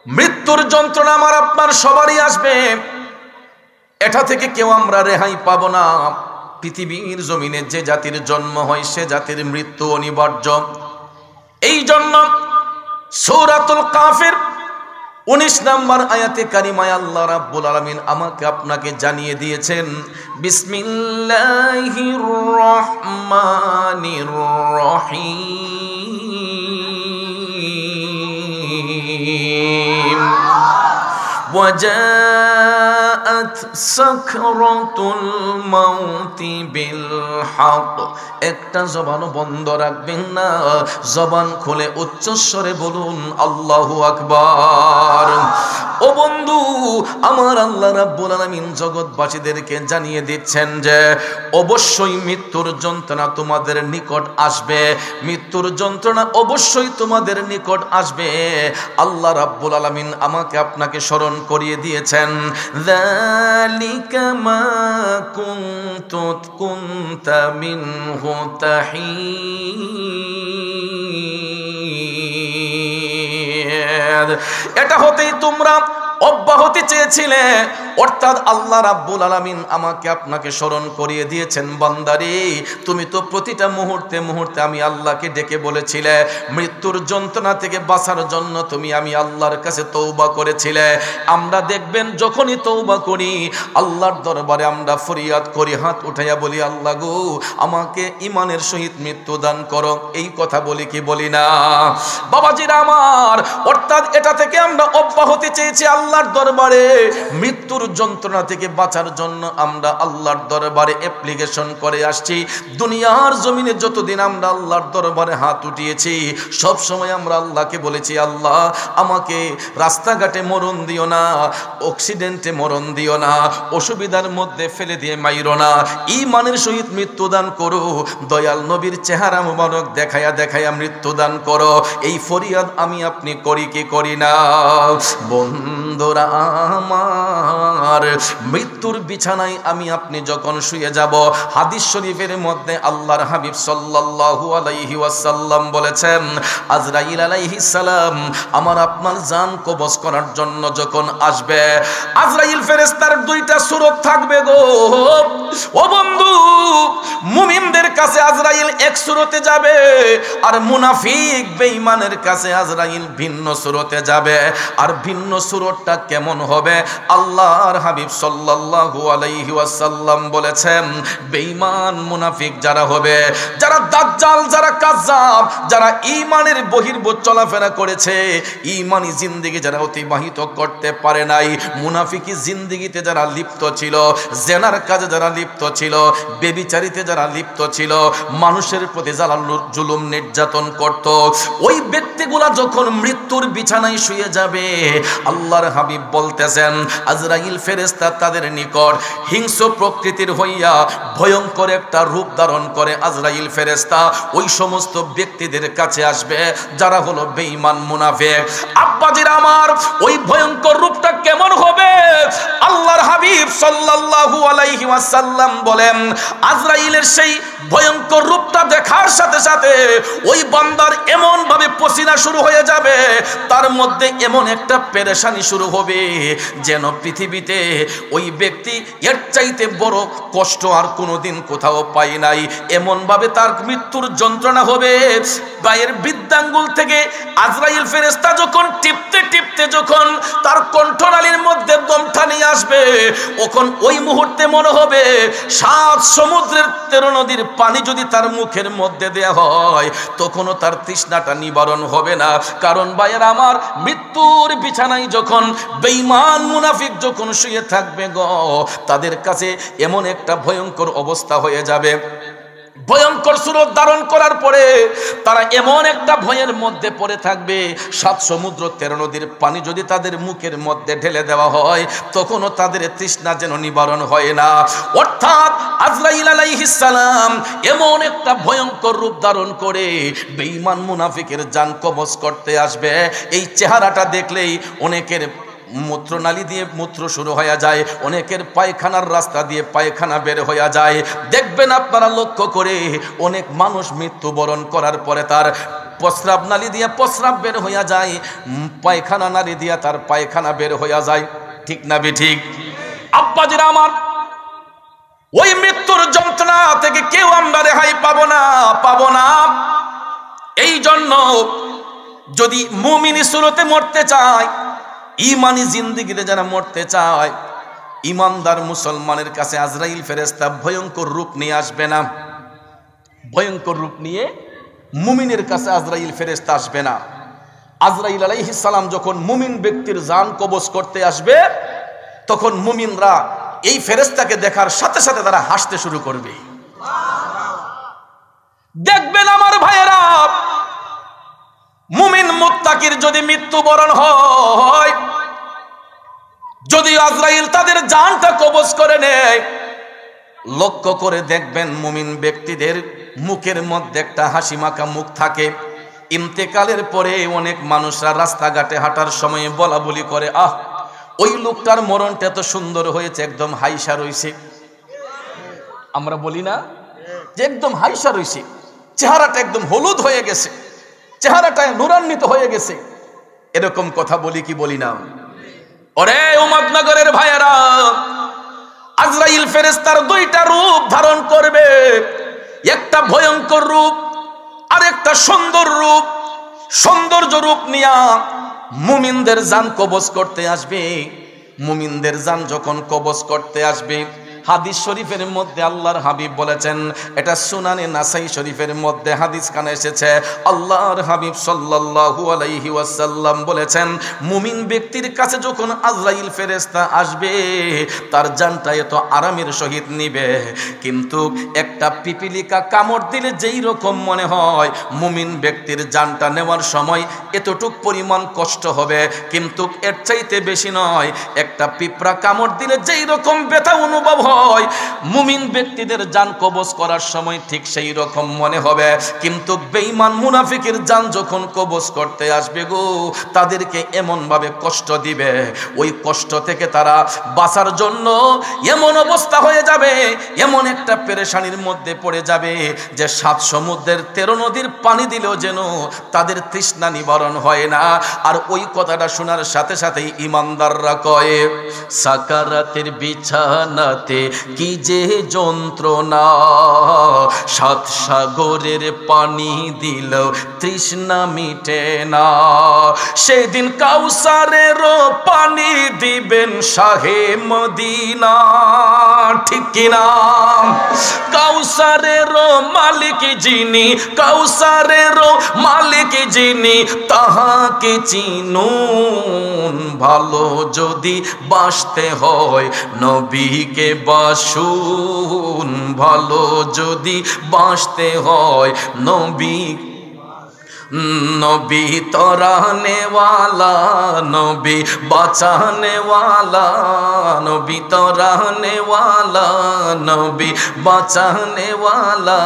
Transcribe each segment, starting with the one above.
মৃত্যুর যন্ত্রণা আমার আপনার সবারই আসবে, এটা থেকে কেউ আমরা রেহাই পাবো না। পৃথিবীর জমিনে যে জাতির জন্ম হয় সে জাতির মৃত্যু অনিবার্য। এই জন্য সূরাতুল কাফির 19 নম্বর আয়াতে কারিমায় আল্লাহ রাব্বুল আলামিন আমাকে আপনাকে জানিয়ে দিয়েছেন, বিসমিল্লাহির রহমানির রহিম ওয়াজাআত সাকরাতুল মাউতি বিল হক। একটা জবান বন্ধ রাখবেন না, জবান খুলে উচ্চস্বরে বলুন আল্লাহু আকবার। ও বন্ধু আমার, আল্লাহ রাব্বুল আলামিন জগৎবাসীদেরকে জানিয়ে দিচ্ছেন যে অবশ্যই মৃত্যুর যন্ত্রণা তোমাদের নিকট আসবে, মৃত্যুর যন্ত্রণা অবশ্যই তোমাদের নিকট আসবে। আল্লাহ রাব্বুল আলামিন আমাকে আপনাকে স্মরণ করিয়ে দিয়েছেন, যালিকা মা কুনতা মিনহু তাহিদ। এটা হতেই তোমরা অব্যাহতি চেয়েছিলে, অর্থাৎ আল্লাহ রাব্বুল আলামিন আমাকে আপনাকে স্মরণ করিয়ে দিয়েছেন, বান্দারে তুমি তো প্রতিটা মুহূর্তে মুহূর্তে আমি আল্লাহকে ডেকে বলেছিলে, মৃত্যুর যন্ত্রণা থেকে বাঁচার জন্য তুমি আমি আল্লাহর কাছে তওবা করেছিলে। আমরা দেখবেন যখনই তওবা করি আল্লাহর দরবারে আমরা ফরিয়াদ করি, হাত উঠাইয়া বলি আল্লাহ গো আমাকে ঈমানের সহিত মৃত্যু দান করো, এই কথা বলি কি বলি না বাবাজিরা আমার? অর্থাৎ এটা থেকে আমরা অব্যাহতি চেয়েছি আল্লাহর দরবারে, মৃত্যুর যন্ত্রণা থেকে বাঁচার জন্য আমরা আল্লাহর দরবারে অ্যাপ্লিকেশন করে আসছি। দুনিয়ার জমিনে যতদিন আমরা আল্লাহর দরবারে হাত উঠিয়েছি সব সময় আমরা আল্লাহকে বলেছি, আল্লাহ আমাকে রাস্তাঘাটে মরণ দিও না, অ্যাক্সিডেন্টে মরণ দিও না, অসুবিধার মধ্যে ফেলে দিয়ে মাইরো না, ঈমানের সহিত মৃত্যুদান করো, দয়াল নবীর চেহারা মুবারক দেখায়া দেখায়া মৃত্যুদান করো। এই ফরিয়াদ আমি আপনি করি কি করি না? বন্ধুরা আমার, মৃত্যুর বিছানায় আমি আপনি যখন শুয়ে যাব, হাদিস শরীফের মধ্যে আল্লাহর হাবিব সাল্লাল্লাহু আলাইহি ওয়াসাল্লাম বলেছেন, আজরাইল আলাইহিস সালাম আমার আপনার জান কবজ করার জন্য যখন আসবে, আজরাইল ফেরেশতার দুইটা সূরত থাকবে গো। ও বন্ধু, মুমিনদের কাছে আজরাইল এক সূরতে যাবে, আর মুনাফিক বেঈমানের কাছে আজরাইল ভিন্ন সূরতে যাবে। আর ভিন্ন সূরতটা কেমন হবে? আল্লাহর হাবিব সাল্লাল্লাহু আলাইহি ওয়াসাল্লাম বলেছেন, বেঈমান মুনাফিক যারা হবে, যারা দাজ্জাল, যারা কাযযাব, যারা ঈমানের বহির্ভূত চলাফেরা করেছে, ঈমানি জিন্দেগি যারা অতিবাহিত করতে পারে নাই, মুনাফিকি জিন্দেগিতে যারা লিপ্ত ছিল, জেনার কাজে যারা লিপ্ত ছিল, বেবিচারিতে যারা লিপ্ত ছিল, মানুষের প্রতি যারা জুলুম নির্যাতন করত, ওই ব্যক্তিগুলা যখন মৃত্যুর বিছানায় শুয়ে যাবে, আল্লাহর হাবিব বলতেছেন আজরাইল ফেরেশতা তাদের নিকট হিংস্র প্রকৃতির হইয়া ভয়ঙ্কর একটা রূপ ধারণ করে আজরাইল ফেরেশতা ওই সমস্ত ব্যক্তিদের কাছে আসবে যারা হলো বেঈমান মুনাফিক। আব্বাজিরা আমার, ওই ভয়ঙ্কর রূপটা কেমন হবে? আল্লাহর হাবিব সাল্লাল্লাহু আলাইহি ওয়াসাল্লাম বলেন, আজরাইলের সেই ভয়ঙ্কর রূপটা দেখার সাথে সাথে ওই বান্দার এমন ভাবে পসিনা শুরু হয়ে যাবে, তার মধ্যে এমন একটা পেরেশানি শুরু হবে যেন পৃথিবীতে ওই ব্যক্তি এর চাইতে বড় কষ্ট আর কোনোদিন কোথাও পায় নাই। এমন ভাবে তার মৃত্যুর যন্ত্রণা হবে, গায়ের বৃদ্ধাঙ্গুল থেকে আজরাইল ফেরেশতা যখন টিপতে টিপতে যখন তার কণ্ঠনালীর মধ্যে দমটা নিয়ে আসবে, তখন ওই মুহূর্তে মনে হবে 7 সমুদ্রের 13 নদীর পানি যদি তার মুখের মধ্যে দেয়া হয় তখনও তার তৃষ্ণাটা নিবারণ হবে না। কারণ ভাইয়ের আমার, মৃত্যুর বিছানায় যখন বেঈমান মুনাফিক যখন শুয়ে থাকবে গো, তাদের কাছে এমন একটা ভয়ঙ্কর অবস্থা হয়ে যাবে, ভয়ঙ্কর সুরত ধারণ করার পরে তারা এমন একটা ভয়ের মধ্যে পড়ে থাকবে, 7 সমুদ্র 13 নদীর পানি যদি তাদের মুখের মধ্যে ঢেলে দেওয়া হয় তখনও তাদের তৃষ্ণা যেন নিবারণ হয় না। অর্থাৎ আজরাইল আলাইহিস সালাম এমন একটা ভয়ঙ্কর রূপ ধারণ করে বেঈমান মুনাফিকের জান কবজ করতে আসবে। এই চেহারাটা দেখলেই অনেকের মূত্রনালী দিয়ে মূত্র শুরু হয়ে যায়, অনেকের পায়খানার রাস্তা দিয়ে পায়খানা বের হয়ে যায়। দেখবেন আপনারা লক্ষ্য করে, অনেক মানুষ মৃত্যুবরণ করার পরে তার প্রস্রাব নালী দিয়া প্রস্রাব বের হইয়া যায়, পায়খানা নালী দিয়া তার পায়খানা বের হইয়া যায়। ঠিক না বেঠিক? আব্বাজিরা আমার, ওই মৃত্যুর যন্ত্রণা থেকে কেউ আমরা রেহাই পাবো না। এই জন্য যদি মুমিনি সুরতে মরতে চায়, ইমানি জিন্দেগিতে যারা মরতে চায়, ইমানদার মুসলমানের কাছে আজরাইল ফেরেশতা ভয়ঙ্কর রূপ নিয়ে আসবে না। ভয়ঙ্কর রূপ নিয়ে মুমিনের কাছে আজরাইল ফেরেশতা আসবে না। আজরাইল আলাইহিস সালাম যখন মুমিন ব্যক্তির জান কবজ করতে আসবে, তখন মুমিনরা এই ফেরেশতাকে দেখার সাথে সাথে তারা হাসতে শুরু করবে। দেখবেন আমার ভাইয়েরা, মুমিন মুত্তাকির যদি মৃত্যুবরণ হয়, যদি আজরাইল তাদের জানটা কবজ করে নেয়, লক্ষ্য করে দেখবেন মুমিন ব্যক্তিদের মুখের মধ্যে একটা হাসি মাখা মুখ থাকে। ইন্তেকালের পরে অনেক মানুষরা রাস্তাঘাটে হাঁটার সময় বলা বলি করে, আহ, ওই লোকটার মরণটা এত সুন্দর হয়েছে, একদম হাইসা রইছে। আমরা বলি না যে একদম হাইসা রইছে, চেহারাটা একদম হলুদ হয়ে গেছে, চেহারাটা নূরান্বিত হয়ে গেছে। এরকম কথা বলি কি বলি না? ওরে উম্মতনগরের ভাইয়েরা, আজরাইল ফেরেশতার দুইটা রূপ ধারণ করবে, একটা ভয়ঙ্কর রূপ আর একটা সুন্দর রূপ। সৌন্দর্য রূপ নিয়া মুমিনদের জান কবজ করতে আসবে। মুমিনদের জান যখন কবজ করতে আসবে, হাদিস শরীফের মধ্যে আল্লাহর হাবিব বলেছেন, এটা সুনানে নাসাই শরীফের মধ্যে হাদিস কানে এসেছে, আল্লাহর হাবিব সাল্লাল্লাহু আলাইহি ওয়াসাল্লাম বলেছেন, মুমিন ব্যক্তির কাছে যখন আজরাইল ফেরেশতা আসবে, তার জানটা এত আরামের সহিত নিবে, কিন্তু একটা পিপিলিকা কামড় দিলে যেই রকম মনে হয় মুমিন ব্যক্তির জানটা নেওয়ার সময় এতটুক পরিমাণ কষ্ট হবে, কিন্তু এর চাইতে বেশি নয়। একটা পিঁপড়া কামড় দিলে যেই রকম ব্যথা অনুভব হয়, মুমিন ব্যক্তিদের জান কবজ করার সময় ঠিক সেই রকম মনে হবে। কিন্তু বেঈমান মুনাফিকের জান যখন কবজ করতে আসবে গো, তাদেরকে এমন ভাবে কষ্ট দিবে, ওই কষ্ট থেকে তারা বাঁচার জন্য এমন অবস্থা হয়ে যাবে, এমন একটা পেরেশানির মধ্যে পড়ে যাবে যে 7 সমুদ্রের 13 নদীর পানি দিলেও যেন তাদের তৃষ্ণা নিবারণ হয় না। আর ওই কথাটা শোনার সাথে সাথেই ইমানদাররা কয়, সাকারাতের বিছানাতে কি যে যন্ত্রণা, 7 সাগরের পানি দিল তৃষ্ণা মিটে না। সেদিন কাউসারের পানি দিবেন শাহে মদিনা। ঠিক কিনা? কাউসারের মালিক যিনি, কাউসারের মালিক যিনি, তাহাকে চিনুন। ভালো যদি বাসতে হয় নবীকে বাসুন, ভালো যদি বাসতে হয় নবী, নবী তরানে ওয়ালা, নবী বাঁচানে ওয়ালা, নবী তরানে ওয়ালা, নবী বাঁচানে ওয়ালা।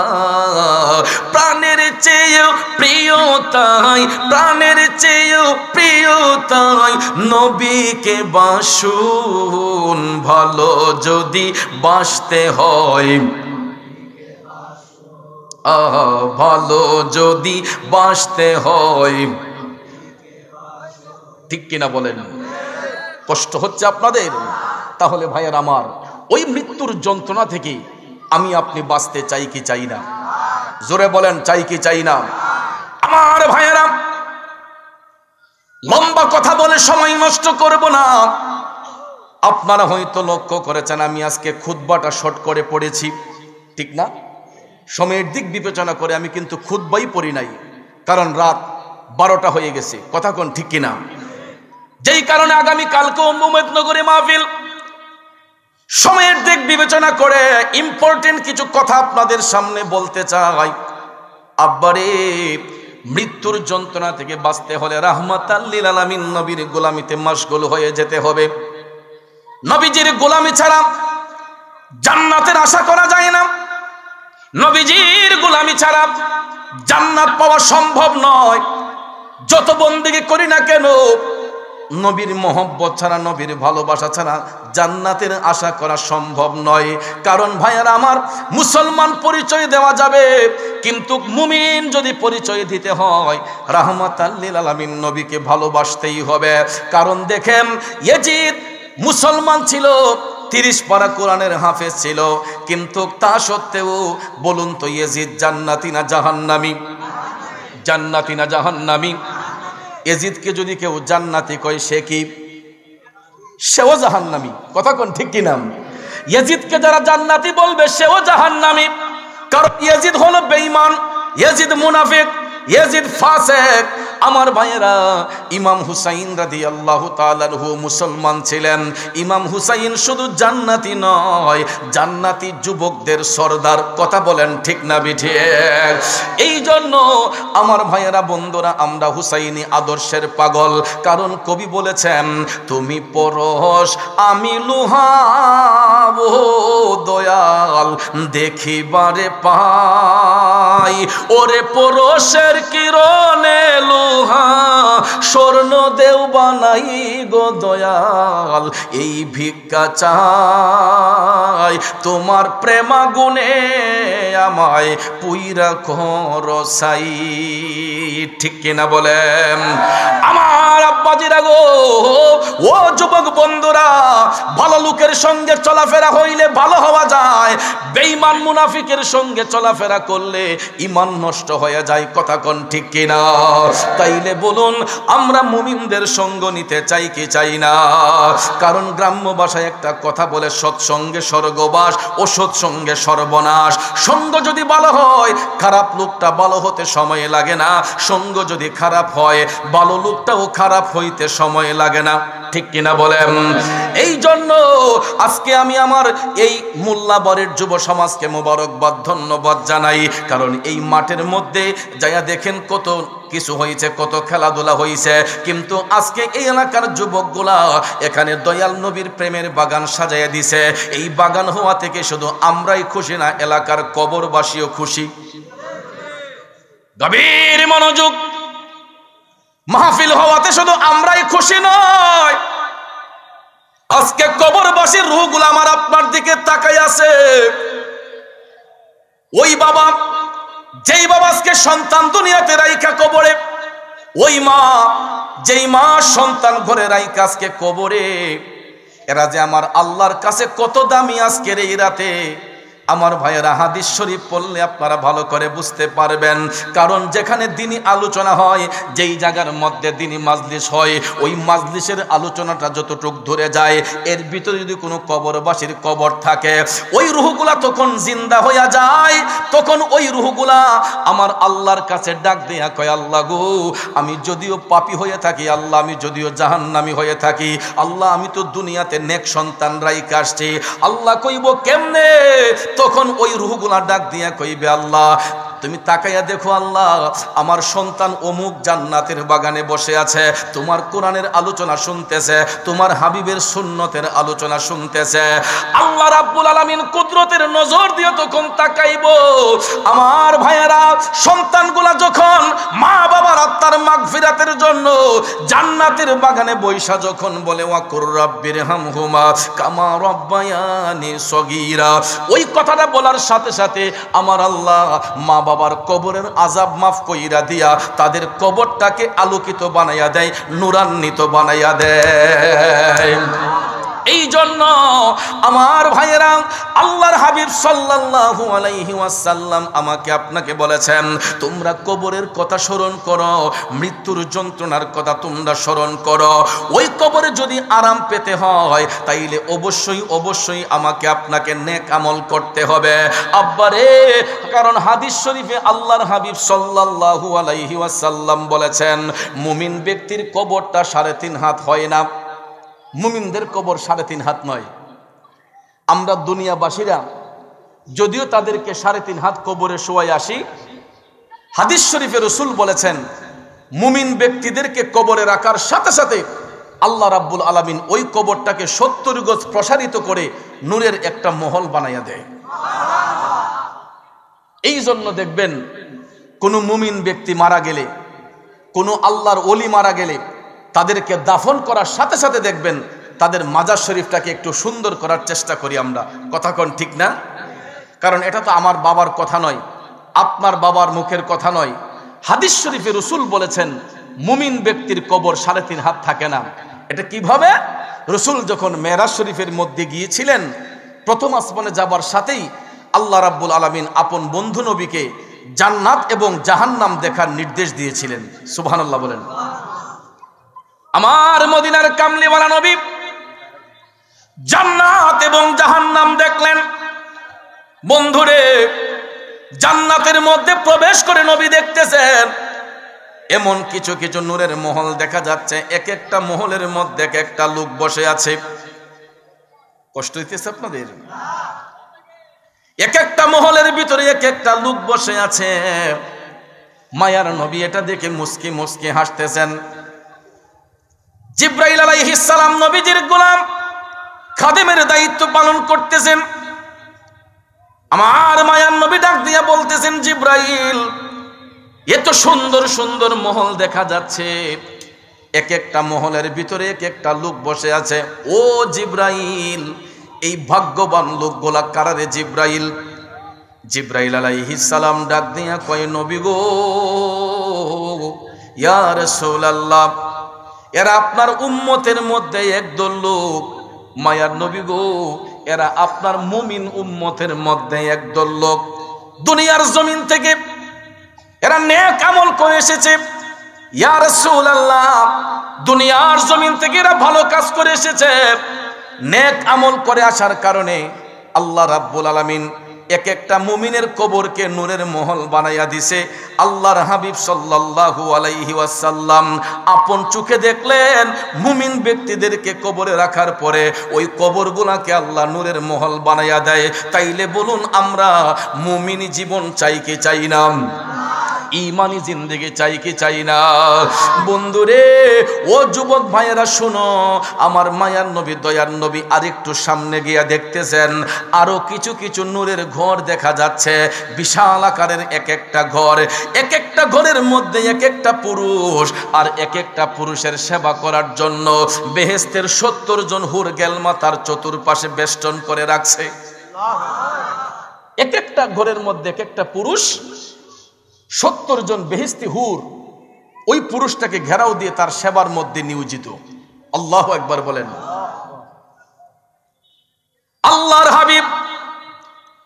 প্রাণের চেয়েও প্রিয় তাই, প্রাণের চেয়েও প্রিয় তাই, নবীকে বাসুন। ভালো যদি বাসতে হয়, ভালো যদি বাঁচতে হয়, ঠিক কিনা বলেন? কষ্ট হচ্ছে আপনাদের? তাহলে ভাইয়ের আমার, ওই মৃত্যুর যন্ত্রণা থেকে আমি আপনি বাঁচতে চাই কি চাই না? জোরে বলেন, চাই কি চাই না? আমার ভাইয়েরা, লম্বা কথা বলে সময় নষ্ট করব না। আপনারা হয়তো লক্ষ্য করেছেন আমি আজকে খুতবাটা শর্ট করে পড়েছি, ঠিক না? সময়ের দিক বিবেচনা করে আমি কিন্তু খুতবাই পড়ি নাই, কারণ রাত 12টা হয়ে গেছে। কথা কোন ঠিক কিনা? যেই কারণে আগামী কালকে উম্মতনগরে মাহফিল। সময়ের দিক বিবেচনা করে ইম্পর্টেন্ট কিছু কথা আপনাদের সামনে বলতে চাই। আব্বারে, মৃত্যুর যন্ত্রণা থেকে বাঁচতে হলে রাহমাতাল লিল আলামিন নবীর গোলামিতে মাশগুল হয়ে যেতে হবে। নবীজির গোলামি ছাড়া জান্নাতের আশা করা যায় না। নবীজির গোলামি ছাড়া জান্নাত পাওয়া সম্ভব নয়। যত বন্দেগী করি না কেন, নবীর মহব্বত ছাড়া, নবীর ভালোবাসা ছাড়া জান্নাতের আশা করা সম্ভব নয়। কারণ ভাইয়ারা আমার, মুসলমান পরিচয় দেওয়া যাবে, কিন্তু মুমিন যদি পরিচয় দিতে হয় রাহমাতাল লিল আলামিন নবীকে ভালোবাসতেই হবে। কারণ দেখেন, ইয়াজিদ মুসলমান ছিল, 30 পারা কোরআনের হাফেজ ছিল, কিন্তু তা সত্ত্বেও বলুন তো ইয়াজিদ জান্নাতি না জাহান্নামী? জান্নাতি না জাহান্নামী? ইয়াজিদকে যদি কেউ জান্নাতি কয় সে কি? সেও জাহান্নামী। কথা কোন ঠিক কিনা? ইয়াজিদকে যারা জান্নাতি বলবে সেও জাহান্নামী। কারণ ইয়াজিদ হলো বেঈমান, ইয়াজিদ মুনাফিক, ইয়াজিদ ফাসিক। আমার ভাইয়েরা, ইমাম হুসাইন রাদিয়াল্লাহু তাআলা আনহু মুসলমান ছিলেন। ইমাম হুসাইন শুধু জান্নাতি নয়, জান্নাতি যুবকদের সরদার। কথা বলেন ঠিক না বিঠিক? এই জন্য আমার ভাইয়েরা, বন্ধুরা, আমরা হুসাইনি আদর্শের পাগল। কারণ কবি বলেছেন, তুমি পরশ আমি লোহাব দয়াল দেখিবারে পাই, ওরে পরশের কিরণে লোহা স্বর্ণ দেও বানাই গো দয়াল, এই ভিক্ষা চাই তোমার প্রেমাগুণে আমায় পুইরা খরসাই। ঠিক কিনা বলেন? আমার আব্বাজিরা গো, ও যুবক বন্ধুরা, ভালো লোকের সঙ্গে চলাফেরা হইলে ভালো হওয়া যায়, বেঈমান মুনাফিকের সঙ্গে চলাফেরা করলে ঈমান নষ্ট হয়ে যায়। কথা কোন ঠিক কিনা? তাইলে বলুন, আমরা মুমিনদের সঙ্গ নিতে চাই কি চাই না? কারণ গ্রাম্য ভাষায় একটা কথা বলে, সৎসঙ্গে স্বর্গবাস, অসৎ সঙ্গে সর্বনাশ। সঙ্গ যদি ভালো হয়, খারাপ লোকটা ভালো হতে সময় লাগে না। সঙ্গ যদি খারাপ হয়, ভালো লোকটাও খারাপ হইতে সময় লাগে না। ঠিক কিনা বলেন? এই জন্য আজকে আমি আমার এই মোল্লাবাড়ির যুব সমাজকে মোবারকবাদ, ধন্যবাদ জানাই। কারণ এই মাঠের মধ্যে যাইয়া দেখেন কত কিছু হয়েছে, কত খেলাধুলা হয়েছে, কিন্তু আজকে এই এলাকার যুবকগুলা এখানে দয়াল নবীর প্রেমের বাগান সাজাইয়া দিছে। এই বাগান হওয়া থেকে শুধু আমরাই খুশি না, এলাকার কবরবাসীও খুশি। গভীর মনোযোগ, মাহফিল হওয়াতে শুধু আমরাই খুশি নয়, আজকে কবরবাসীর রূহগুলো আমার আপনার দিকে তাকাই আছে। ওই বাবা, যেই বাবা আজকে সন্তান দুনিয়াতে রাইখা কবরে, ওই মা, যেই মা সন্তান ঘরে রাইখা আজকে কবরে, এরা যে আমার আল্লাহর কাছে কত দামি আজকের এই রাতে। আমার ভাইয়েরা, হাদিস শরীফ পড়লে আপনারা ভালো করে বুঝতে পারবেন। কারণ যেখানে দিনী আলোচনা হয়, যেই জায়গার মধ্যে দিনী মাজলিস হয়, ওই মাজলিসের আলোচনাটা যতটুক ধরে যায়, এর ভিতরে যদি কোনো কবরবাসীর কবর থাকে, ওই রুহগুলা তখন জিন্দা হইয়া যায়। তখন ওই রুহগুলা আমার আল্লাহর কাছে ডাক দিয়া কয়, আল্লাহ গো, আমি যদিও পাপী হয়ে থাকি, আল্লাহ আমি যদিও জাহান্নামী হয়ে থাকি, আল্লাহ আমি তো দুনিয়াতে নেক সন্তান রাইখা আসছি, আল্লাহ কইব কেমনে? তখন ওই রুহগুলা ডাক দিয়া কইবে, আল্লাহ তুমি তাকাইয়া দেখো, আল্লাহ আমার সন্তান অমুক জান্নাতের বাগানে বসে আছে, তোমার কোরআনের আলোচনা শুনতেছে, তোমার হাবিবের সুন্নতের আলোচনা শুনতেছে। আল্লাহ রাব্বুল আলামিন কুদরতের নজর দিয়ে তখন তাকাইব। আমার ভাইয়েরা, সন্তানগুলা যখন মা বাবার আত্মার মাগফিরাতের জন্য জান্নাতের বাগানে বৈশা যখন বলে, ওয়াকুর রাব্বির হামহুমা কামা রাব্বায়ানি সগীরা, ওই কথাটা বলার সাথে সাথে আমার আল্লাহ মা বাবার কবরের আযাব মাফ কইরা দিয়া তাদের কবরটাকে আলোকিত বানাইয়া দেয়, নূরান্বিত বানাইয়া দেয়। এই জন্য আমার ভাইয়েরা, আল্লাহর হাবিব সাল্লাল্লাহু আলাইহি ওয়াসাল্লাম আমাকে আপনাকে বলেছেন, তোমরা কবরের কথা স্মরণ করো, মৃত্যুর যন্ত্রণার কথা তোমরা স্মরণ করো। ওই কবরে যদি আরাম পেতে হয়, তাইলে অবশ্যই অবশ্যই আমাকে আপনাকে নেক আমল করতে হবে। আব্বারে, কারণ হাদিস শরীফে আল্লাহর হাবিব সাল্লাল্লাহু আলাইহি ওয়াসাল্লাম বলেছেন, মুমিন ব্যক্তির কবরটা 3.5 হাত হয় না। মুমিনদের কবর 3.5 হাত নয়। আমরা দুনিয়াবাসীরা যদিও তাদেরকে 3.5 হাত কবরে শোয়াই আসি, হাদিস শরীফে রাসূল বলেছেন, মুমিন ব্যক্তিদেরকে কবরে রাখার সাথে সাথে আল্লাহ রাব্বুল আলামিন ওই কবরটাকে 70 গজ প্রসারিত করে নূরের একটা মহল বানাইয়া দেয়। এই জন্য দেখবেন, কোনো মুমিন ব্যক্তি মারা গেলে, কোনো আল্লাহর ওলি মারা গেলে, তাদেরকে দাফন করার সাথে সাথে দেখবেন তাদের মাজার শরীফটাকে একটু সুন্দর করার চেষ্টা করি আমরা। কথা কোন ঠিক না? কারণ এটা তো আমার বাবার কথা নয়, আপনার বাবার মুখের কথা নয়। হাদিস শরীফে রাসূল বলেছেন মুমিন ব্যক্তির কবর 3.5 হাত থাকে না। এটা কিভাবে? রাসূল যখন মেরাজ শরীফের মধ্যে গিয়েছিলেন, প্রথম আসমানে যাবার সাথেই আল্লাহ রাব্বুল আলামিন আপন বন্ধু নবীকে জান্নাত এবং জাহান্নাম দেখার নির্দেশ দিয়েছিলেন। সুবহানাল্লাহ বলেন। আমার মদিনার কামলিওয়ালা নবী জান্নাত এবং জাহান্নাম দেখলেন। বন্ধুরে, জান্নাতের মধ্যে প্রবেশ করে নবী দেখতেছেন এমন কিছু কিছু নূরের মহল দেখা যাচ্ছে। এক একটা মহলের মধ্যে এক একটা লোক বসে আছে। কষ্ট হইতেছে আপনাদের? এক একটা মহলের ভিতরে এক একটা লোক বসে আছে। মায়ার নবী এটা দেখে মুস্কি মুস্কি হাসতেছেন। জিব্রাইল আলাইহিস সালাম নবীজির গোলাম, খাদেমের দায়িত্ব পালন করতেছেন। আমার মায়ার নবী ডাক দিয়া বলতেছেন, জিব্রাইল, এত সুন্দর সুন্দর মহল দেখা যাচ্ছে, এক একটা মহলের ভিতরে এক একটা লোক বসে আছে। ও জিব্রাইল, এই ভাগ্যবান লোকগুলা কারা রে জিব্রাইল? জিব্রাইল আলাইহিস সালাম ডাক দিয়া কয়, নবী গো, ইয়া রাসূলুল্লাহ, এরা আপনার উম্মতের মধ্যে একদল লোক। মায়ার নবী গো, এরা আপনার মুমিন উম্মতের মধ্যে একদল লোক। দুনিয়ার জমিন থেকে এরা নেক আমল করে এসেছে। ইয়া রাসূলুল্লাহ, দুনিয়ার জমিন থেকে এরা ভালো কাজ করে এসেছে। নেক আমল করে আসার কারণে আল্লাহ রাব্বুল আলামিন এক একটা মুমিনের কবরকে নূরের মহল বানাইয়া দিছে। আল্লাহর হাবিব সাল্লাল্লাহু আলাইহি ওয়াসাল্লাম আপন চোখে দেখলেন মুমিন ব্যক্তিদেরকে কবরে রাখার পরে ওই কবরগুলোকে আল্লাহ নূরের মহল বানাইয়া দেয়। তাইলে বলুন, আমরা মুমিনি জীবন চাই কি চাই না? ইমানি জিন্দেগি চাই কি চাই না? বন্ধুরে, ও যুবক ভাইয়েরা শোনো, আমার মায়ার নবী দয়ার নবী আরেকটু সামনে গিয়া দেখতেছেন আরো কিছু কিছু নূরের ঘর দেখা যাচ্ছে। বিশাল আকারের এক একটা ঘর, এক একটা ঘরের মধ্যে এক একটা পুরুষ, আর এক একটা পুরুষের সেবা করার জন্য বেহেশতের 70 জন হুর গেলমা তার চতুর্পাশে বেষ্টন করে রাখছে। এক একটা ঘরের মধ্যে এক একটা পুরুষ, 70 জন বেহেশতি হুর ওই পুরুষটাকে ঘেরাও দিয়ে তার সেবার মধ্যে নিয়োজিত। আল্লাহু আকবার বলেন। আল্লাহর হাবিব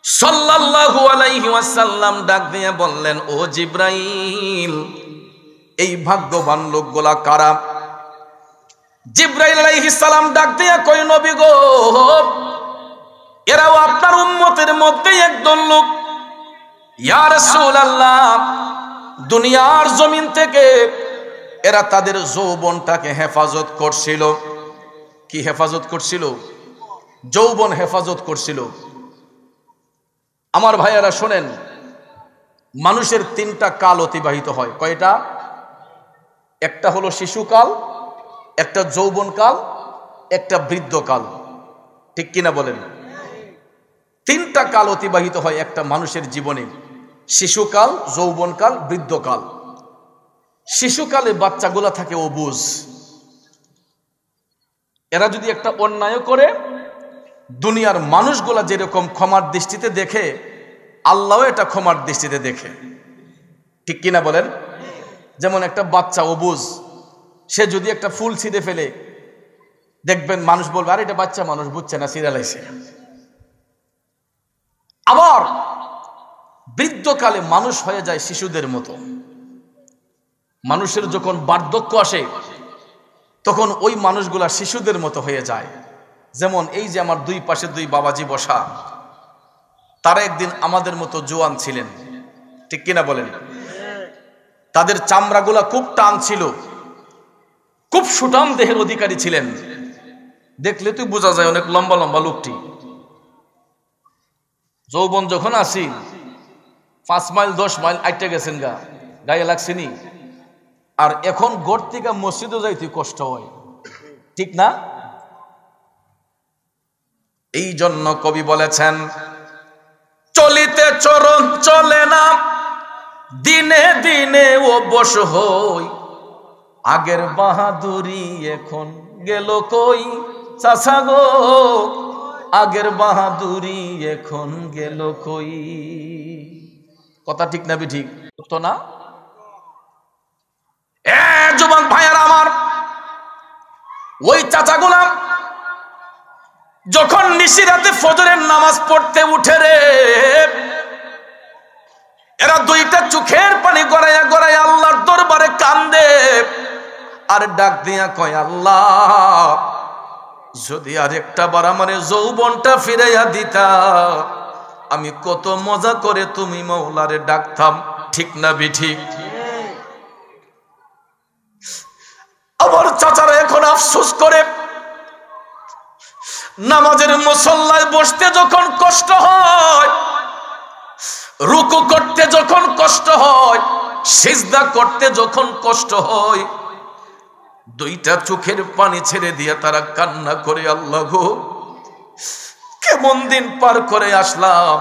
সাল্লাল্লাহু আলাইহি ওয়াসাল্লাম ডাক দিয়ে বললেন, ও জিব্রাইল, এই ভাগ্যবান লোকগুলা কারা? জিব্রাইল আলাইহিস সালাম ডাক দিয়ে কই, নবী গো, এরাও আপনার উম্মতের মধ্যে একদল লোক। ইয়া রাসূলুল্লাহ, দুনিয়ার জমিন থেকে এরা তাদের যৌবনটাকে হেফাজত করছিল। কি হেফাজত করছিল? যৌবন হেফাজত করছিল। আমার ভাইয়েরা শোনেন, মানুষের 3টা কাল অতিবাহিত হয়। কয়টা? একটা হলো শিশুকাল, একটা যৌবনকাল, একটা বৃদ্ধকাল। ঠিক কিনা বলেন? 3টা কাল অতিবাহিত হয় একটা মানুষের জীবনে: শিশুকাল, যৌবনকাল, বৃদ্ধকাল। শিশুকালে বাচ্চাগুলা থাকে অবুঝ। এরা যদি একটা অন্যায় করে, দুনিয়ার মানুষগুলা যেরকম ক্ষমার দৃষ্টিতে দেখে, আল্লাহও এটা ক্ষমার দৃষ্টিতে দেখে। ঠিক কিনা বলেন? যেমন একটা বাচ্চা অবুঝ, সে যদি একটা ফুল ছিঁড়ে ফেলে, দেখবেন মানুষ বলবে, আরে এটা বাচ্চা মানুষ, বুঝছে না, ছিঁড়ালাইছে। আবার বৃদ্ধকালে মানুষ হয়ে যায় শিশুদের মতো। মানুষের যখন বার্ধক্য আসে, তখন ওই মানুষগুলা শিশুদের মতো হয়ে যায়। যেমন এই যে আমার 2 পাশে 2 বাবাজি বসা, তারা একদিন আমাদের মতো জোয়ান ছিলেন। ঠিক কিনা বলেন? তাদের চামড়াগুলা খুব টান ছিল, খুব সুঠাম দেহের অধিকারী ছিলেন। দেখলে তুই বোঝা যায় অনেক লম্বা লম্বা লোকটি। যৌবন যখন আসি, 5 মাইল 10 মাইল আইটে গেছেন গা, গায়ে লাগছেনি। আর এখন ঘর থেকে মসজিদে যাইতে কষ্ট হয়। ঠিক না? এই জন্য কবি বলেছেন, চলিতে চরণ চলে না, দিনে দিনে ও বশ হই, আগের বাহাদুরি এখন গেল কই, চাচা গো আগের বাহাদুরি এখন গেল কই। কথা ঠিক না ঠিক তো না? এ যুবক ভাইয়ারা আমার, ওই চাচা গোলাম যখন নিশিরাতে ফজরের নামাজ পড়তে উঠে রে, এরা দুইটা চোখের পানি গড়াইয়া গড়াইয়া আল্লাহর দরবারে কান্দে আর ডাক দিয়া কয়, আল্লাহ যদি আরেকটা বার আমার যৌবনটা ফিরাইয়া দিতা, আমি কত মজা করে তুমি মওলারে ডাকতাম। ঠিক না বিঠিক? আমার চাচারা এখন আফসোস করে, নামাজের মুসল্লায় বসতে যখন কষ্ট হয়, রুকু করতে যখন কষ্ট হয়, সিজদা করতে যখন কষ্ট হয়, দুইটা চোখের পানি ছেড়ে দিয়ে তারা কান্না করে, আল্লাহ গো কেমন দিন পার করে আসলাম,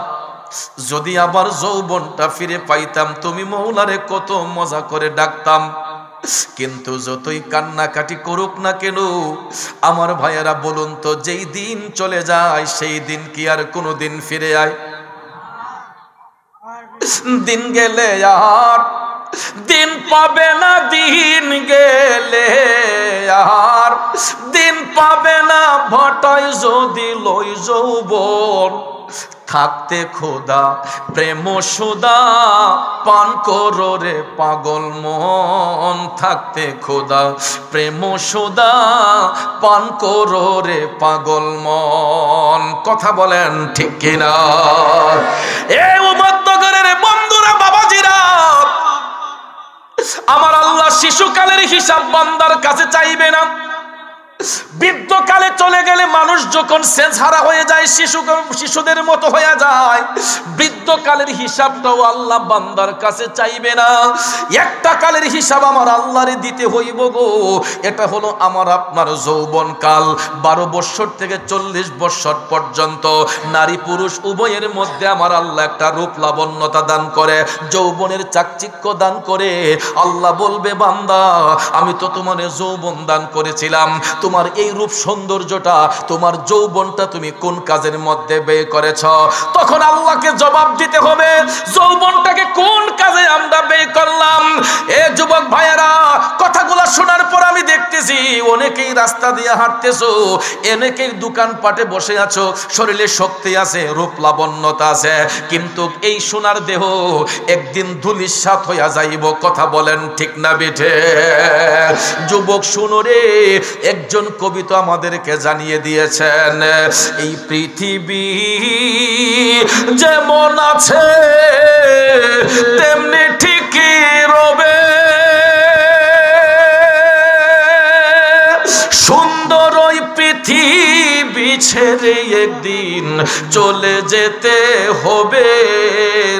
যদি আবার যৌবনটা ফিরে পাইতাম তুমি মওলারে কত মজা করে ডাকতাম। কিন্তু যতই কান্নাকাটি করুক না কেন আমার ভাইয়েরা বলুন তো, যেই দিন চলে যায় সেই দিন কি আর কোনো দিন ফিরে আয়? দিন গেলে আর দিন পাবে না, দিন গেলে আর দিন পাবে না, ভটায় যদি লই যৌবন, থাকতে খোদা প্রেম সুদা পান করো রে পাগল মন, থাকতে খোদা প্রেম সুদা পান করো রে পাগল মন। কথা বলেন ঠিক কিনা? এ উম্মতনগরের বন্ধুরা, বাবাজিরা, আমার আল্লাহ শিশুকালের হিসাব বান্দার কাছে চাইবে না। বৃদ্ধকালে চলে গেলে মানুষ যখন সেন্স হারা হয়ে যায়, শিশুদের মতো হয়ে যায়, বৃদ্ধকালের হিসাবটাও আল্লাহ বান্দার কাছে চাইবে না। একটা কালের হিসাব আমার আল্লাহরে দিতে হইব গো, এটা হলো আমার আপনার যৌবন কাল। 12 বৎসর থেকে 40 বৎসর পর্যন্ত নারী পুরুষ উভয়ের মধ্যে আমার আল্লাহ একটা রূপ লাবণ্যতা দান করে, যৌবনের চাকচিক্য দান করে। আল্লাহ বলবে, বান্দা আমি তো তোমার যৌবন দান করেছিলাম, তোমার এই রূপ সৌন্দর্যটা, তোমার যৌবনটা তুমি কোন কাজের মধ্যে ব্যয় করেছ? তখন আল্লাহকে জবাব দিতে হবে, যৌবনটাকে কোন কাজে আমরা ব্যয় করলাম। এ যুবক ভাইয়েরা, কথাগুলো শোনার পর আমি দেখতেছি অনেকেই রাস্তা দিয়ে হাঁটতেছো, অনেকেই দোকানপাটে বসে আছো, শরীরে শক্তি আছে, রূপ লাবণ্যতা আছে, কিন্তু এই সোনার দেহ একদিন ধূলিসাৎ হইয়া যাইব। কথা বলেন ঠিক না বেঠে? যুবক শুনো রে, একজন কবি তো আমাদেরকে জানিয়ে দিয়েছেন, এই পৃথিবী যেমন আছে তেমনি ঠিকই রবে, সুন্দর ওই পৃথিবী ছেড়ে একদিন চলে যেতে হবে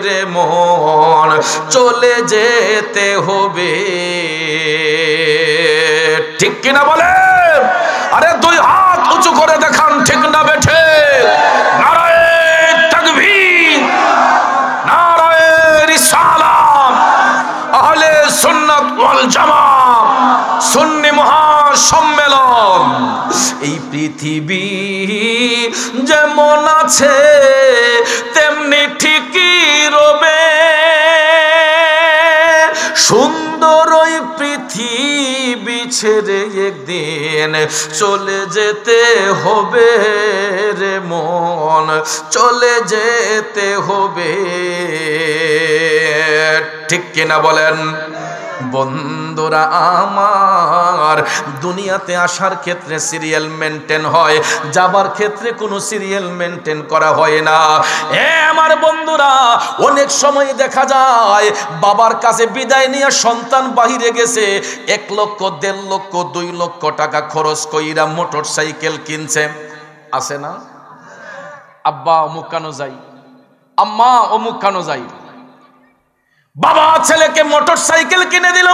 রে মন, চলে যেতে হবে। ঠিক কিনা বলে? আরে দুই হাত উঁচু করে দেখান, ঠিক না বেঠে? নারায়ে তাকবীর, নারায়ে রিসালাত, আহলে সুন্নাত ওয়াল জামাত, সুন্নি মহাসম্মেলন। এই পৃথিবী যেমন আছে তেমনি ঠিকই রবে, সুন্দর ওই পৃথিবী ছেড়ে একদিন চলে যেতে হবে রে মন, চলে যেতে হবে। ঠিক কিনা বলেন? বন্ধুরা আমার, দুনিয়াতে আসার ক্ষেত্রে সিরিয়াল মেনটেন হয়, যাবার ক্ষেত্রে কোনো সিরিয়াল মেনটেন করা হয় না। আমার বন্ধুরা, অনেক সময় দেখা যায় বাবার কাছে বিদায় নিয়ে সন্তান বাহিরে গেছে, 1 লক্ষ, 1.5 লক্ষ, 2 লক্ষ টাকা খরচ কইরা মোটর সাইকেল কিনছে। আছে না? আব্বা অমুক কানো যাই, আম্মা অমুক কানো যাই, বাবা ছেলেকে মোটর সাইকেল কিনে দিল।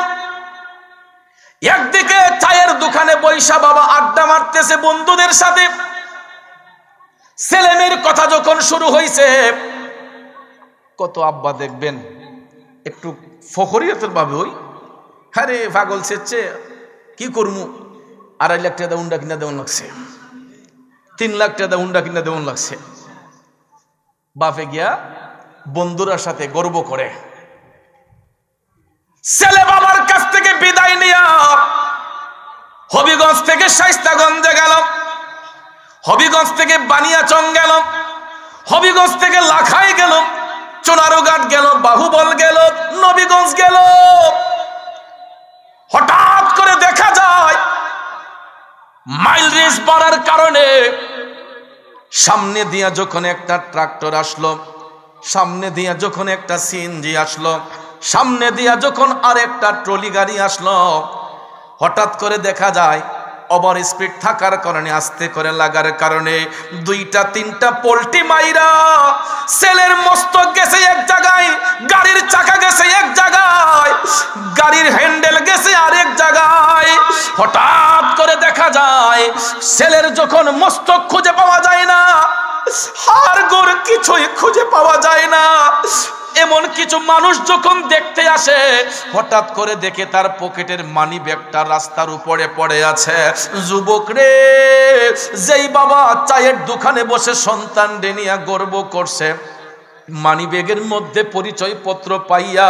একদিকে চায়ের দোকানে বৈশা বাবা আড্ডা মারতেছে বন্ধুদের সাথে, ছেলে মেয়ের কথা যখন শুরু হয়েছে, কত আব্বা দেখবেন একটু ফখরিয়তের ভাবে, ওই আরে পাগল সেচ্ছে কি করমু, 2.5 লাখ টাকা উন্ডা কিনা দেওয়া লাগছে, 3 লাখ টাকা হুন্ডা কিনা দেমন লাগছে। বাপে গিয়া বন্ধুরার সাথে গর্ব করে ছেলে বাবার কাছ থেকে বিদায় নিয়া হবিগঞ্জ থেকে শাইস্তাগঞ্জে গেল, হবিগঞ্জ থেকে বানিয়াচং গেল, হবিগঞ্জ থেকে লাখাই গেল, চুনারুঘাট গেল, বাহুবল গেল, নবীগঞ্জ গেল। হঠাৎ করে দেখা যায় মাইল রেস বাড়ার কারণে সামনে দিয়া যখন একটা ট্রাক্টর আসলো, সামনে দিয়া যখন একটা সিএনজি আসলো, সামনে দিয়া যখন আরেকটা ট্রলি গাড়ি আসলো, হঠাৎ করে দেখা যায় ওভার স্পিড থাকার কারণে, আস্তে করে লাগার কারণে 2-3টা পোল্টি মাইরা সেলের মস্তক গেছে এক জায়গায়, গাড়ির চাকা গেছে এক জায়গায়, গাড়ির হ্যান্ডেল গেছে আরেক জায়গায়। হঠাৎ করে দেখা যায় সেলের যখন মস্তক খুঁজে পাওয়া যায় না, হাড় গোড় কিছুই খুঁজে পাওয়া যায় না। এমন কিছু মানুষ যখন দেখতে আসে, হঠাৎ করে দেখে তার পকেটের মানি ব্যাগটা রাস্তার উপরে পড়ে আছে। যুবক রে, যেই বাবা চায়ের দোকানে বসে সন্তান নিয়ে গর্ব করছে, মানি ব্যাগের মধ্যে পরিচয় পত্র পাইয়া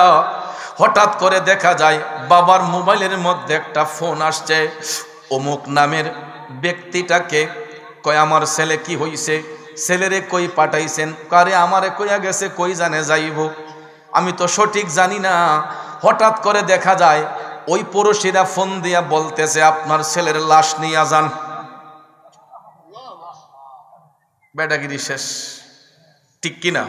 হঠাৎ করে দেখা যায় বাবার মোবাইলের মধ্যে একটা ফোন আসছে। অমুক নামের ব্যক্তিটাকে কয় আমার ছেলে কি হইছে, ছেলেরে কই পাঠাইছেন, কারে আমারে কইয়া গেছে, কই জানে যাইব, আমি তো সঠিক জানি না। হঠাৎ করে দেখা যায় ওই পড়োশিরা ফোন দিয়া বলতেছে আপনার ছেলের লাশ নিয়ে যান। বেটাগিরি শেষ, ঠিক কিনা?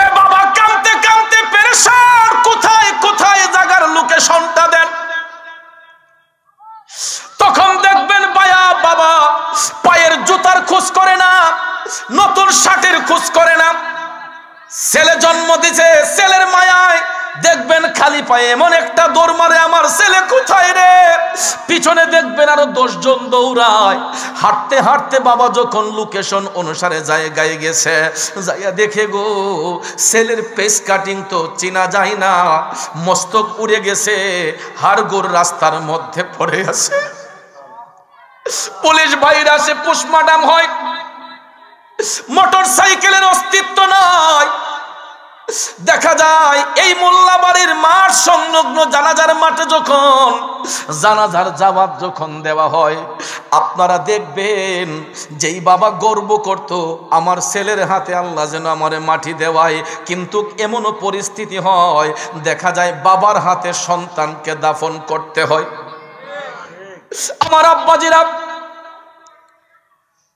এ বাবা কাঁদতে কাঁদতে পেরেশান, কোথায় কোথায় জায়গার লোকেশনটা দেন। তখন দেখবেন বায়া বাবা পায়ের জুতার খোঁজ করে না, নতুন শার্টের খোঁজ করে না। ছেলে জন্ম দিছে, ছেলের মায়ায় দেখবেন খালি পায়ে এমন একটা দৌড় মারে, আমার ছেলে কোথায় রে। পিছনে দেখবেন আরো 10 জন দৌড়ায়। হাঁটতে হাঁটতে বাবা যখন লোকেশন অনুসারে জায়গায় গেছে, যাইয়া দেখে গো ছেলের পেস কাটিং তো চেনা যায় না, মস্তক উড়ে গেছে, হাড় গোড় রাস্তার মধ্যে পড়ে আছে। পুলিশ ভাইরা আসে, পোস্টমর্টম হয়, মোটর সাইকেলের অস্তিত্ব নাই। দেখা যায় এই মোল্লাবাড়ির মাঠ সংলগ্ন জানাজার মাঠে যখন জানাজার জবাব যখন দেওয়া হয়, আপনারা দেখবেন যেই বাবা গর্ব করত আমার ছেলের হাতে আল্লাহ যেন আমারে মাটি দেওয়ায়, কিন্তু এমনও পরিস্থিতি হয় দেখা যায় বাবার হাতে সন্তানকে দাফন করতে হয়। আমার আব্বাজিরা,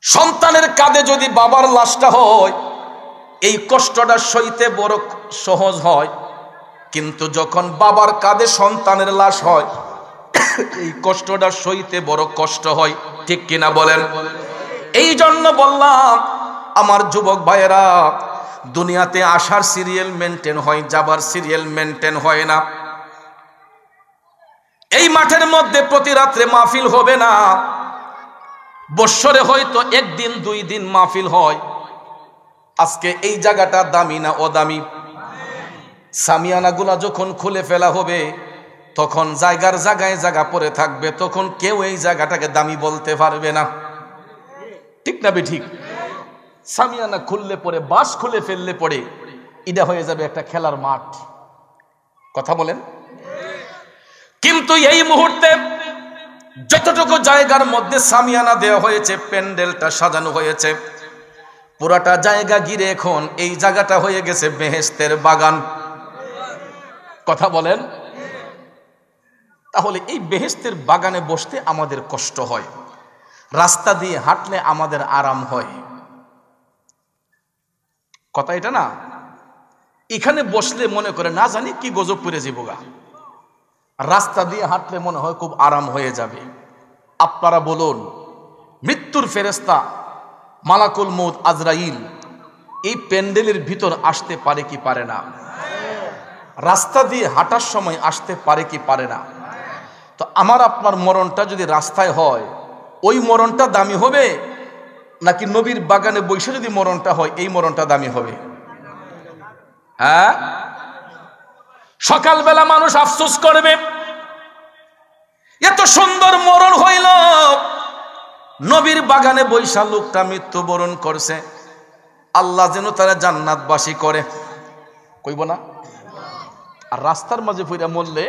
সন্তানের কাঁধে যদি বাবার লাশটা হয় এই কষ্টটা সইতে বড় সহজ হয়, কিন্তু যখন বাবার কাঁধে সন্তানের লাশ হয় এই কষ্টটা সইতে বড় কষ্ট হয়, ঠিক কিনা বলেন? এই জন্য বললাম আমার যুবক ভাইয়েরা, দুনিয়াতে আসার সিরিয়াল মেনটেন হয়, যাবার সিরিয়াল মেনটেন হয় না। এই মাঠের মধ্যে প্রতি রাত্রে মাহফিল হবে না, বৎসরে হয়তো 1 দিন 2 দিন মাহফিল হয়। আজকে এই জায়গাটা দামি না অদামি? সামিয়ানাগুলা যখন খুলে ফেলা হবে তখন জায়গার জায়গায় জায়গা পড়ে থাকবে, তখন কেউ এই জায়গাটাকে দামি বলতে পারবে না, ঠিক না ঠিক? সামিয়ানা খুললে পরে, বাস খুলে ফেললে পরে এটা হয়ে যাবে একটা খেলার মাঠ, কথা বলেন? কিন্তু এই মুহূর্তে যতটুকু জায়গার মধ্যে সামিয়ানা দেওয়া হয়েছে, প্যান্ডেলটা সাজানো হয়েছে, পুরাটা জায়গা ঘিরে এখন এই জায়গাটা হয়ে গেছে বেহেশতের বাগান, কথা বলেন? তাহলে এই বেহেশতের বাগানে বসতে আমাদের কষ্ট হয়, রাস্তা দিয়ে হাঁটলে আমাদের আরাম হয়, কথা এটা না? এখানে বসলে মনে করে না জানি কি গজব পড়ে যাবগা, রাস্তা দিয়ে হাঁটলে মনে হয় খুব আরাম হয়ে যাবে। আপনারা বলুন, মৃত্যুর ফেরেশতা মালাকুল মউত আজরাইল এই প্যান্ডেলের ভিতর আসতে পারে কি পারে না? রাস্তা দিয়ে হাঁটার সময় আসতে পারে কি পারে না? তো আমার আপনার মরণটা যদি রাস্তায় হয় ওই মরণটা দামি হবে, নাকি নবীর বাগানে বসে যদি মরণটা হয় এই মরণটা দামি হবে? হ্যাঁ, সকালবেলা মানুষ আফসোস করবে এত সুন্দর মরণ হইল, নবীর বাগানে বৈশা লোকটা মৃত্যুবরণ করছে, আল্লাহ যেন তারা জান্নাতবাসী করে, কইব না? আর রাস্তার মাঝে ফিরা মরলে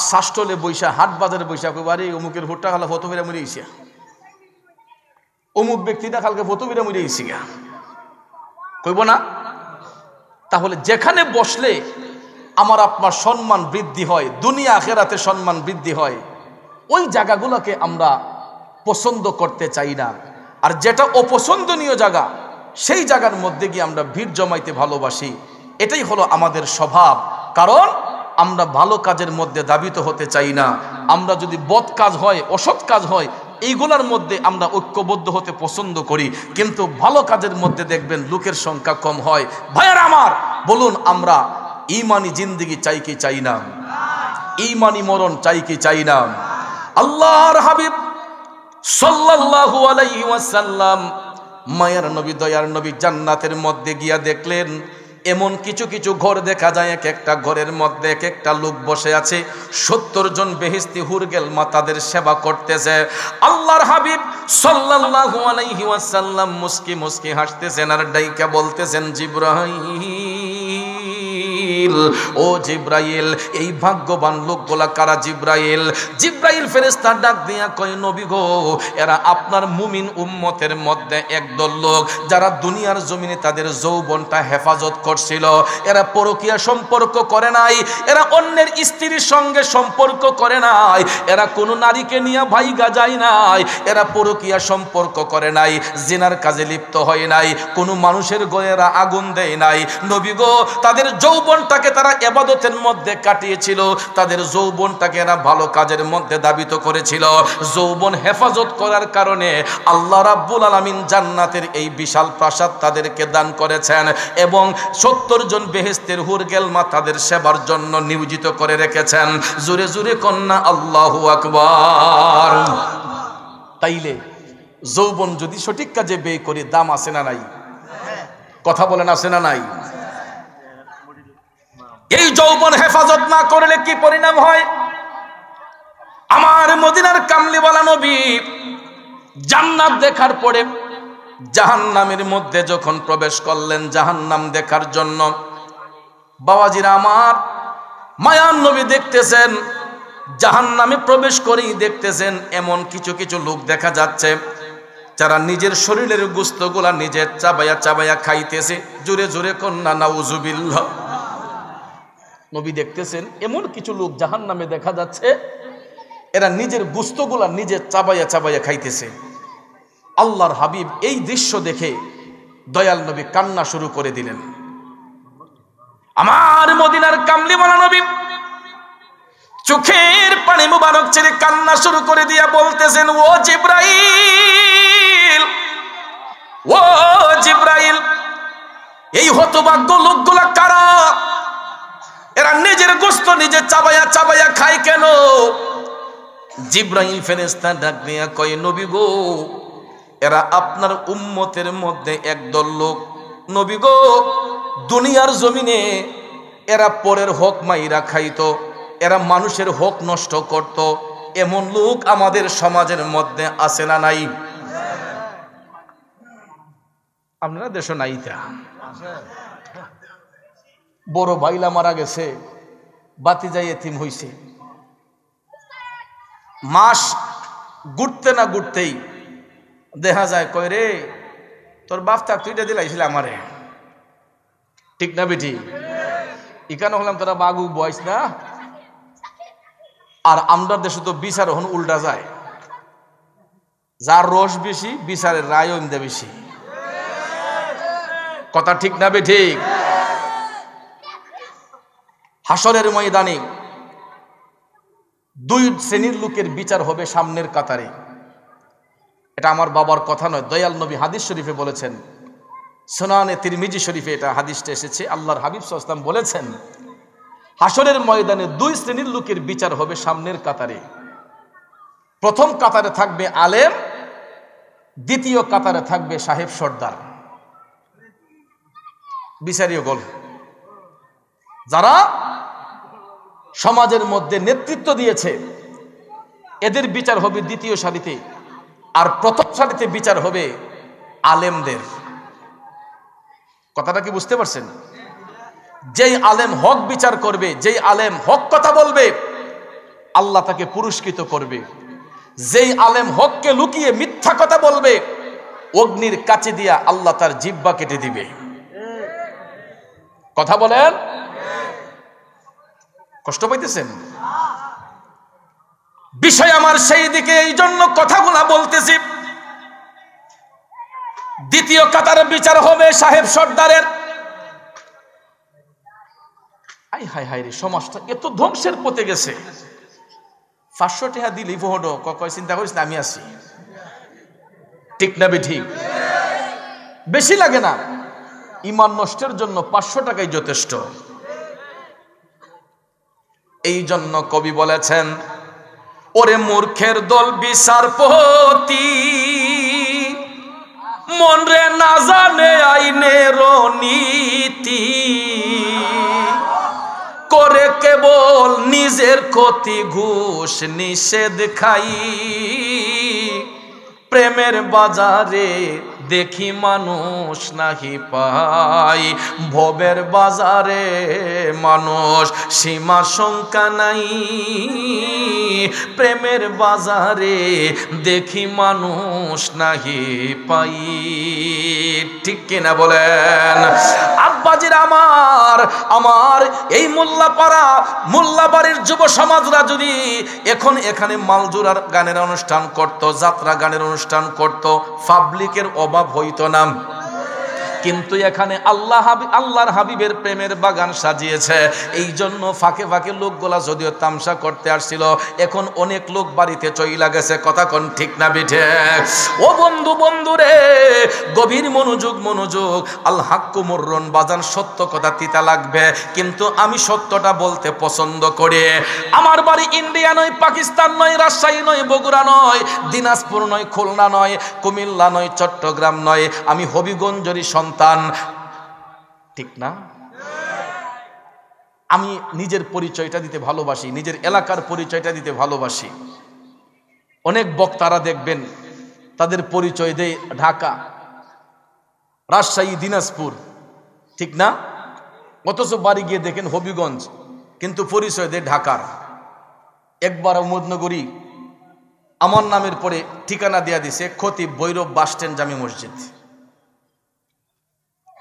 শ্বাসটলে বৈশা, হাট বাজারে বৈশা কইব, আরে অমুকের ভোটটা খালা ফটো ফিরা মরে গেছে, অমুক ব্যক্তিটা কালকে ফটো ফিরা মরে গেছি গা, কইব না? তাহলে যেখানে বসলে আমার আপনার সম্মান বৃদ্ধি হয়, দুনিয়া আখেরাতে সম্মান বৃদ্ধি হয়, ওই জায়গাগুলোকে আমরা পছন্দ করতে চাই না। আর যেটা অপছন্দনীয় জায়গা, সেই জায়গার মধ্যে গিয়ে আমরা ভিড় জমাইতে ভালোবাসি। এটাই হলো আমাদের স্বভাব, কারণ আমরা ভালো কাজের মধ্যে দাবিত হতে চাই না। আমরা যদি বদ কাজ হয়, অসৎ কাজ হয়, এইগুলোর মধ্যে আমরা ঐক্যবদ্ধ হতে পছন্দ করি, কিন্তু ভালো কাজের মধ্যে দেখবেন লোকের সংখ্যা কম হয়। ভাইয়ারা আমার, বলুন আমরা ঈমানি জিন্দেগি চাই কি চাই না? ঈমানি মরণ চাই কি চাই না? আল্লাহর হাবিব সাল্লাল্লাহু আলাইহি ওয়াসাল্লাম, মায়ার নবী, দয়ার নবী জান্নাতের মধ্যে গিয়া দেখলেন এমন কিছু কিছু ঘর দেখা যায়, এক একটা ঘরের মধ্যে এক একটা লোক বসে আছে, 70 জন বেহেশতি হুরগেলমা তাদের সেবা করতেছে। আল্লাহর হাবিব সাল্লাল্লাহু আলাইহি ওয়াসাল্লাম মুস্কি মুস্কি হাসতেছেন আর ডাইকা বলতেছেন, জিবরাইল, ও জিব্রাইল, এই ভাগ্যবান লোকগুলা কারা? জিব্রাইল, জিব্রাইল ফেরেশতা ডাক দিয়া কয়, নবী গো, এরা আপনার মুমিন উম্মতের মধ্যে একদল লোক যারা দুনিয়ার জমিনে তাদের যৌবনটা হেফাজত করছিল। এরা পরকীয়া সম্পর্ক করে নাই, এরা অন্যের স্ত্রীর সঙ্গে সম্পর্ক করে নাই, এরা কোনো নারীকে নিয়ে ভাইগা যায় নাই, এরা পরকীয়া সম্পর্ক করে নাই, জিনার কাজে লিপ্ত হয় নাই, কোনো মানুষের ঘরে এরা আগুন দেয় নাই। নবী গো, তাদের যৌবনটাকে তারা ইবাদতের মধ্যে কাটিয়েছিল, তাদের যৌবনটাকে এরা ভালো কাজের মধ্যে দাবিত করেছিল। যৌবন হেফাজত করার কারণে আল্লাহ রাব্বুল আলামিন জান্নাতের এই বিশাল প্রাসাদ তাদেরকে দান করেছেন এবং 70 জন বেহেশতের হুরগেলমা তাদের সেবার জন্য নিয়োজিত করে রেখেছেন। জোরে জোরে কন্যা আল্লাহু আকবার। তাইলে যৌবন যদি সঠিক কাজে ব্যয় করি, দাম আছে না নাই? কথা বলেন, আছে না নাই? এই যৌবন হেফাজত না করলে কি পরিণাম হয়? আমার মদিনার কামলিওয়ালা নবী জান্নাত দেখার পরে জাহান্নামের মধ্যে যখন প্রবেশ করলেন জাহান্নাম দেখার জন্য, বাবাজিরা আমার, মায়ার নবী দেখতেছেন জাহান্নামে প্রবেশ করেই দেখতেছেন এমন কিছু কিছু লোক দেখা যাচ্ছে যারা নিজের শরীরের গোশতগুলা নিজে চাবায়া চাবায়া খাইতেছে। জোরে জোরে কন্যা নাউজুবিল্লাহ। নবী দেখতেছেন এমন কিছু লোক জাহান্নামে দেখা যাচ্ছে, এরা নিজের গোশতগুলা নিজে চাবায়া চাবায়া খাইতেছে। আল্লাহর হাবিব এই দৃশ্য দেখে দয়াল নবী কান্না শুরু করে দিলেন। আমার মদিনার কামলিওয়ালা নবী চোখের পানি মুবারক ছেড়ে কান্না শুরু করে দিয়া বলতেছেন, ও জিব্রাইল, ও জিব্রাইল, এই হতভাগ্য লোকগুলা কারা? এরা নিজের গোশত নিজে চাবায়া চাবায়া খায় কেন? জিব্রাইল ফেরেশতা ডাক দিয়া কয়, নবী গো, এরা আপনার উম্মতের মধ্যে একদল লোক। নবী গো, দুনিয়ার জমিনে এরা পরের হক মাইরা খাইতো, এরা মানুষের হক নষ্ট করত, এমন লোক আমাদের সমাজের মধ্যে আছে না নাই? আপনারা দেশ নাই তা? বড় ভাইলা মারা গেছে, বাতিজাই এতিম হইছে, মাস ঘুরতে না ঘুরতেই দেখা যায় কয়, রে তোর বাপ থাক তুই এটা দিলাইছিল আমারে, ঠিক না বেটি? ইকানো হলাম তোরা বাগু বয়স না। আর আমরা দেশে তো বিচার এখন উল্টা যায়, যার রস বেশি বিচারের রায় এমনি বেশি। কথা ঠিক না বেঠিক? হাসরের ময়দানে দুই শ্রেণীর লোকের বিচার হবে সামনের কাতারে। এটা আমার বাবার কথা নয়, দয়াল নবী হাদিস শরীফে বলেছেন, সুনানে তিরমিজি শরীফে এটা হাদিসটা এসেছে। আল্লাহর হাবিব সাল্লাল্লাহু আলাইহি ওয়াসাল্লাম বলেছেন, হাসরের ময়দানে দুই শ্রেণীর লোকের বিচার হবে সামনের কাতারে। প্রথম কাতারে থাকবে আলেম, দ্বিতীয় কাতারে থাকবে সাহেব সর্দার, বিচারীয় গোল, যারা সমাজের মধ্যে নেতৃত্ব দিয়েছে, এদের বিচার হবে দ্বিতীয় সারিতে। আর প্রথম সারিতে বিচার হবে আলেমদের। কথাটা কি বুঝতে পারছেন? যেই আলেম হক বিচার করবে, যেই আলেম হক কথা বলবে, আল্লাহ তাকে পুরস্কৃত করবে। যেই আলেম হককে লুকিয়ে মিথ্যা কথা বলবে, অগ্নির কাছে দিয়া আল্লাহ তার জিহ্বা কেটে দিবে। কথা বলেন, কষ্ট পাইতেছেন? বিষয় আমার সেই দিকে, এই জন্য কথাগুলা বলতেছি। দ্বিতীয় কাতারে বিচার হবে সাহেব সর্দারের। আই হাই হাই রে, সমাজটা এত ধ্বংসের পথে গেছে। 500 টাকা দিলি ভোট কয় চিন্তা করিস না, আমি আছি। ঠিক না ঠিক? বেশি লাগে না, ইমান নষ্টের জন্য 500 টাকাই যথেষ্ট। এই জন্য কবি বলেছেন, ওরে মূর্খের দল বিচারপতি, মন রে না জানে আইনের নীতি, করে কেবল নিজের ক্ষতি, ঘুষ নিষেধ খাই, প্রেমের বাজারে দেখি মানুষ নাহি পাই, ভবের বাজারে মানুষ সীমা শঙ্কা নাই, প্রেমের বাজারে দেখি মানুষ নাহি পাই। ঠিক কিনা বলেন? আব্বাজির আমার এই মোল্লাপাড়া মোল্লাবাড়ির যুব সমাজরা যদি এখন এখানে মালজুরার গানের অনুষ্ঠান করত, যাত্রা গানের অনুষ্ঠান করত, পাবলিকের অভাব হইতো না। কিন্তু এখানে আল্লাহর হাবিবের প্রেমের বাগান সাজিয়েছে। এই জন্য ফাঁকে ফাঁকে লোকগুলা যদিও তামসা করতে আসছিল, এখন অনেক লোক বাড়িতে চইলা গেছে। কথা কোন ঠিক না বিঠে? ও বন্ধুরে, গভীর মনোযোগ। আল হাক্কু মুররুন, বাজান সত্য কথা তিতা লাগবে, কিন্তু আমি সত্যটা বলতে পছন্দ করি। আমার বাড়ি ইন্ডিয়া নয়, পাকিস্তান নয়, রাজশাহী নয়, বগুড়া নয়, দিনাজপুর নয়, খুলনা নয়, কুমিল্লা নয়, চট্টগ্রাম নয়, আমি হবিগঞ্জেরই সন্তান। ঠিক না? আমি নিজের পরিচয়টা দিতে ভালোবাসি, নিজের এলাকার পরিচয়টা দিতে ভালোবাসি। অনেক বক্তারা দেখবেন তাদের পরিচয় দেয় ঢাকা, রাজশাহী, দিনাজপুর, ঠিক না? অথচ বাড়ি গিয়ে দেখেন হবিগঞ্জ, কিন্তু পরিচয় দেয় ঢাকার। একবার মুদনগরী আমার নামের পরে ঠিকানা দেয়া দিছে খতিব ভৈরব বাস স্ট্যান্ড জামি মসজিদ।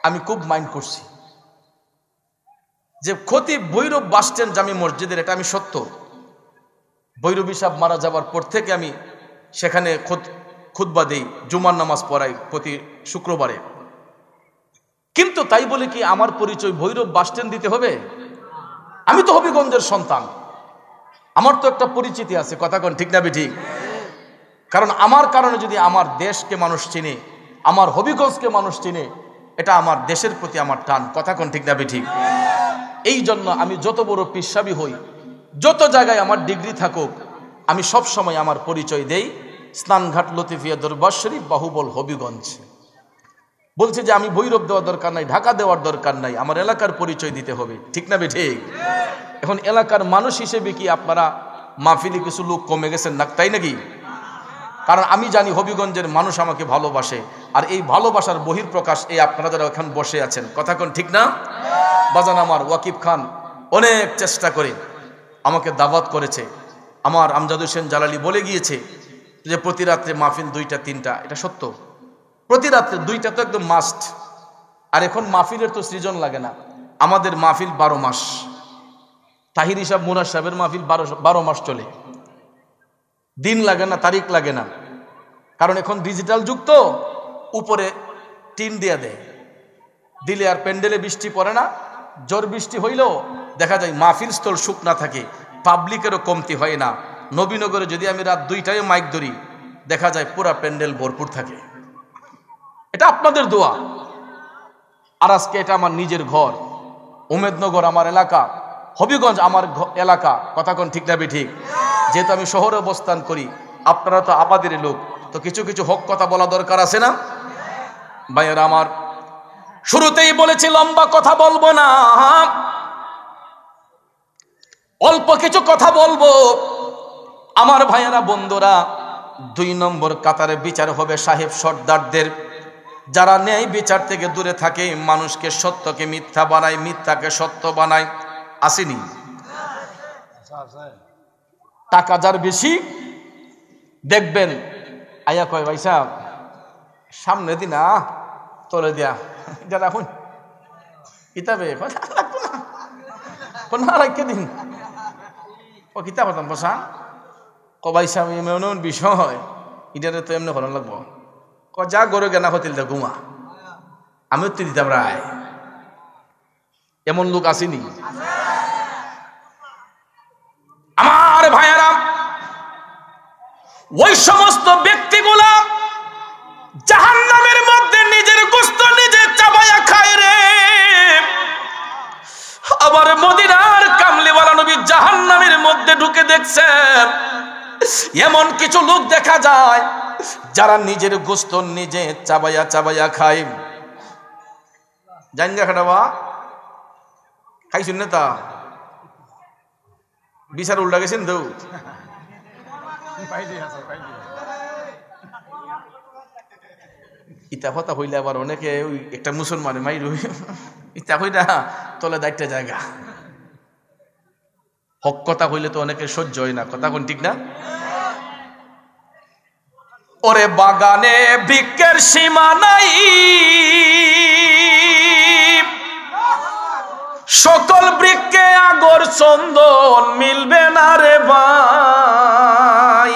আমি খুব মাইন্ড করছি যে খতিব ভৈরব বাস স্ট্যান্ড জামি মসজিদের, এটা আমি সত্য। ভৈরবী সাহেব মারা যাবার পর থেকে আমি সেখানে খুতবা দেই, জুমার নামাজ পড়াই প্রতি শুক্রবারে। কিন্তু তাই বলে কি আমার পরিচয় ভৈরব বাস স্ট্যান্ড দিতে হবে? আমি তো হবিগঞ্জের সন্তান, আমার তো একটা পরিচিতি আছে। কথা কোন ঠিক না ঠিক? কারণ আমার কারণে যদি আমার দেশকে মানুষ চিনে, আমার হবিগঞ্জকে মানুষ চিনে, এটা আমার দেশের প্রতি আমার টান। কথা কোন ঠিক না ঠিক? এই জন্য আমি যত বড় পিসাবি হই, যত জায়গায় আমার ডিগ্রি থাকুক, আমি সব সময় আমার পরিচয় দেই স্নানঘাট লতিফিয়া দরবার শরীফ বাহুবল হবিগঞ্জ। বলছে যে আমি ভৈরব দেওয়ার দরকার নাই, ঢাকা দেওয়ার দরকার নাই, আমার এলাকার পরিচয় দিতে হবে। ঠিক না ঠিক? এখন এলাকার মানুষ হিসেবে কি আপনারা মাহফিলে কিছু লোক কমে গেছেন না, তাই নাকি? কারণ আমি জানি হবিগঞ্জের মানুষ আমাকে ভালোবাসে, আর এই ভালোবাসার বহিঃপ্রকাশ এই আপনারা যারা এখন বসে আছেন। কথা কোন ঠিক না? বাজান আমার ওয়াকিব খান অনেক চেষ্টা করে আমাকে দাওয়াত করেছে। আমার আমজাদ হোসেন জালালি বলে গিয়েছে যে প্রতি রাত্রে মাহফিল 2টা 3টা, এটা সত্য। প্রতি রাত্রে 2টা তো একদম মাস্ট। আর এখন মাহফিলের তো সৃজন লাগে না, আমাদের মাহফিল 12 মাস। তাহির হিসাব মুরাদ সাহেবের মাহফিল 12 মাস চলে, দিন লাগে না, তারিখ লাগে না। কারণ এখন ডিজিটাল যুগ তো, উপরে টিন দিয়ে দেয়, দিলে আর প্যান্ডেলে বৃষ্টি পড়ে না। ঝড় বৃষ্টি হইলেও দেখা যায় মাহফিল স্থল শুকনা থাকে, পাবলিকেরও কমতি হয় না। নবীনগরে যদি আমি রাত 2টায় মাইক ধরি, দেখা যায় পুরা প্যান্ডেল ভরপুর থাকে। এটা আপনাদের দোয়া। আর আজকে এটা আমার নিজের ঘর, উমেদনগর আমার এলাকা, হবিগঞ্জ আমার এলাকা। কথা কোন ঠিক না ঠিক? যেহেতু আমি শহরে অবস্থান করি, আপনারা তো আমাদের লোক, তো কিছু কিছু হক কথা বলা দরকার আছে না ভাইয়েরা আমার? শুরুতেই বলেছি লম্বা কথা বলবো না, অল্প কিছু কথা বলবো। আমার ভাইয়েরা বন্ধুরা, 2 নম্বর কাতারে বিচার হবে সাহেব সর্দারদের, যারা ন্যায় বিচার থেকে দূরে থাকে, মানুষকে সত্যকে মিথ্যা বানায়, মিথ্যাকে সত্য বানায়। আসেনি? টাকা যার বেশি দেখবেন আয়া কয় ভাই সাহেব সামনে দিন তোলে দিয়া এটা রাখুন কিতাবে না রাখে দিন ও কিতাব হতাম বসা কবাই সাহেব এমন বিষয় এটাতে তো এমনি করার লাগবো যা গরু গেনা হতিল দা ঘুমা আমিও তো দিতাম রায়। এমন লোক আসেনি? আমার ভাইয়ারা, ওই সমস্ত ব্যক্তিগুলা জাহান্নামের মধ্যে নিজের গোশত নিজে চাবায়া খায় রে। আবার মদিনার কামলিওয়ালা নবী জাহান্নামের মধ্যে ঢুকে দেখছেন এমন কিছু লোক দেখা যায় যারা নিজের গোশত নিজে চাবায়া চাবায়া খায়। জানগা খাটাবা খাইছুন না তা বিচার উল্টা গেছেন তো ইতা কথা হইলে আবার অনেকে ওই একটা মুসলমানে মাইর ইতা হইলা তলে দায়িত্ব জায়গা হক কথা হইলে তো অনেকে সহ্য হয় না। কথা কোন ঠিক না? ওরে বাগানে বৃক্ষের সীমা নাই, সকল বৃক্ষে আগর চন্দন মিলবে না রে ভাই।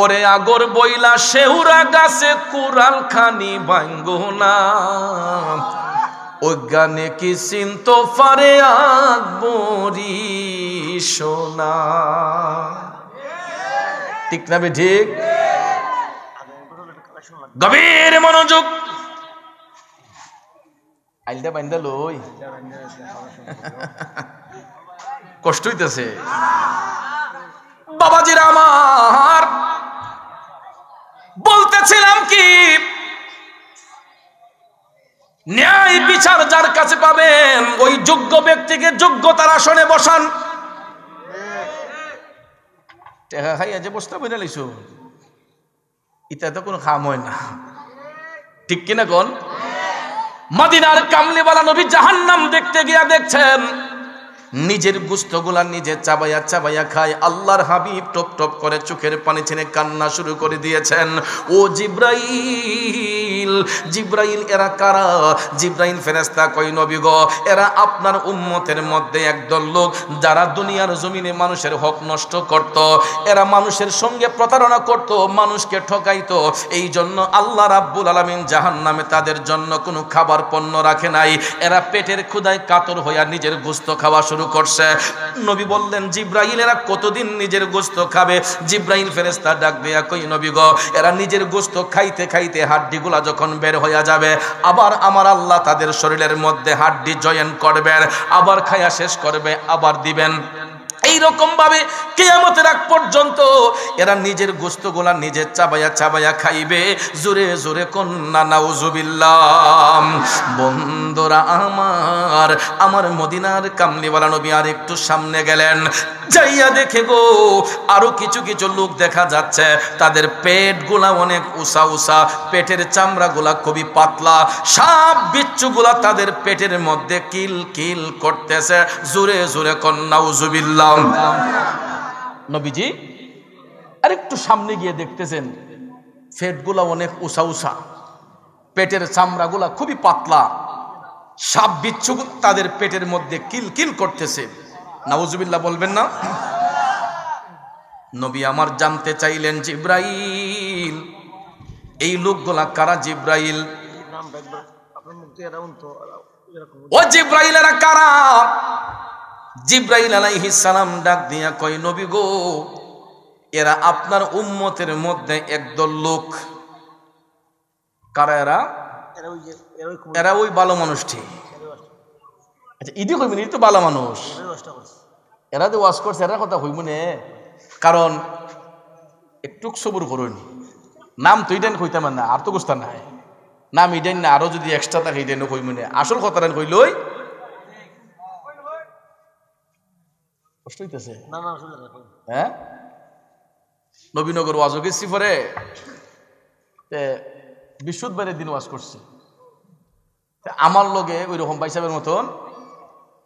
ওরে আগর বইলা শেহুরা গাছে কুড়াল খানি ভাঙ্গো না, অজ্ঞানে কি চিন্ত পারে আকবরি সোনা। ঠিক না বে ঠিক? গভীর মনোযোগ। আইলদা বাইন্দা লই কষ্ট হইতেছে বাবাজিরা আমার। বলতেছিলাম কি, ন্যায় বিচার যার কাছে পাবেন ওই যোগ্য ব্যক্তিকে যোগ্যতার আসনে বসান। টেকা খাইয়া যে বসতে বইনা লাইছো এটা তো কোনো খাম হয় না। ঠিক কিনা কোন? মদিনার কামলিওয়ালা নবী জাহান্নাম দেখতে গিয়া দেখছেন নিজের গোশতগুলা নিজে চাবাইয়া চাবাইয়া খায়। আল্লাহর হাবিব টপ টপ করে চোখের পানি ছেড়ে কান্না শুরু করে দিয়েছেন। ও জিব্রাইল, জিব্রাইল এরা কারা? জিব্রাইল ফেরেশতা কই নবী গো, এরা আপনার উম্মতের মধ্যে একদল লোক যারা দুনিয়ার জমিনে মানুষের হক নষ্ট করত, এরা মানুষের সঙ্গে প্রতারণা করত, মানুষকে ঠকাইতো। এই জন্য আল্লাহ রাব্বুল আলামিন জাহান্নামে তাদের জন্য কোনো খাবার পণ্য রাখে নাই। এরা পেটের ক্ষুধায় কাতর হইয়া নিজের গোশত খাওয়া শুরু করছে। নবী বললেন জিব্রাইল এরা কতদিন নিজের গোশত খাবে? জিব্রাইল ফেরেশতা ডাক দিয়া কই নবী গো, এরা নিজের গোশত খাইতে খাইতে হাড্ডিগুলা যখন বের হইয়া যাবে, আবার আমার আল্লাহ তাদের শরীরের মধ্যে হাড্ডি জয়েন করবেন, আবার খায়া শেষ করবে, আবার দিবেন। এইরকম ভাবে কিয়ামতের আগ পর্যন্ত এরা নিজের গোশতগুলা নিজে চাবাইয়া চাবাইয়া খাইবে। জোরে জোরে কন্না নাউজুবিল্লাহ। বন্ধুরা আমার, আমার মদিনার কামলিওয়ালা নবী আর একটু সামনে গেলেন, যাইয়া দেখে গো আরো কিছু কিছু লোক দেখা যাচ্ছে তাদের পেটগুলা অনেক উঁচা উঁচা, পেটের চামড়াগুলা খুবই পাতলা, সাপ বিচ্ছুগুলা তাদের পেটের মধ্যে কিল কিল করতেছে। জোরে জোরে কন্না নাউজুবিল্লাহ। নবীজি আরেকটু সামনে গিয়ে দেখতেছেন পেটগুলা অনেক উঁচা উঁচা, পেটের চামড়াগুলা খুবই পাতলা, সাপ বিচ্ছু তাদের পেটের মধ্যে কিল কিল করতেছে। নাউজুবিল্লাহ বলবেন না? নবী আমার জানতে চাইলেন জিব্রাইল এই লোকগুলা কারা? জিব্রাইল ও জিব্রাইল এরা কারা? জিব্রাইল আলাইহিস সালাম ডাক দিয়া কয় নবী গো, এরা আপনার উম্মতের মধ্যে একদল লোক। কারা এরা? এরা ওই ভালো মানুষটি। আচ্ছা ইদি কইবেন, এই তো ভালো মানুষ, এরা যে ওয়াজ করছে এরা কথা কইব না, কারণ একটু সবুর করুন। নাম তো ইডেন কইতাম না, আর তো গোস্তা নাই নাম ইডেন না, আরো যদি এক্সট্রা থাকে ইডেন কইব না। আসল কথাটা কইলই কষ্ট হইতেছে। হ্যাঁ নবীনগর ওয়াজও গেছি পরে বৃহস্পতিবারের দিন ওয়াজ করছি। আমার লগে ওই রকম ভাই সাহেবের মতন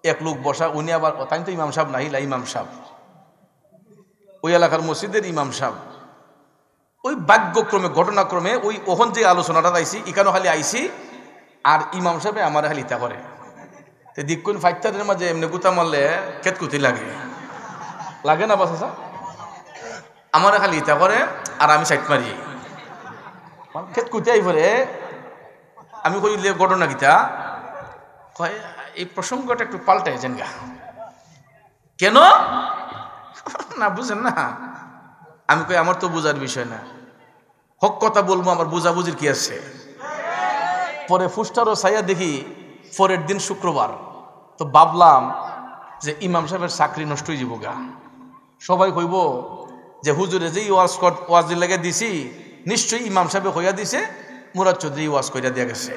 এক লোক বসা, উনি আবার তাই তো ইমাম সাহেব নাহিলা, ইমাম সাহেব ওই এলাকার মসজিদের ইমাম সাহেব। ওই ভাগ্যক্রমে ঘটনাক্রমে ওই ওখান যে আলোচনাটা আইসি এখানে খালি আইসি, আর ইমাম সাহেবে আমার খালি ইতা করে দিকুন ফাইটারের মাঝে এমনি গুতা মারলে কেতকুতি লাগে লাগে না বাস আমার খালি ইতা করে আর আমি সাইট মারি কেতকুতি আই পরে আমি কইলে ঘটনা গীতা কয় এই প্রসঙ্গটা একটু পাল্টায় যেন গা কেন না বুঝেন না। আমি কই আমার তো বুঝার বিষয় না, হক কথা বলবো, আমার বুঝাবুঝির কি আছে। পরে ফুস্টারও ছাইয়া দেখি পরের দিন শুক্রবার, তো ভাবলাম যে ইমাম সাহেবের চাকরি নষ্ট হয়ে যাব গা। সবাই কইব যে হুজুরে যে ওয়াজের লেগে দিছি নিশ্চয়ই ইমাম সাহেবে হইয়া দিছে, মুরাদ চৌধুরী ওয়াজ কইরা দিয়া গেছে।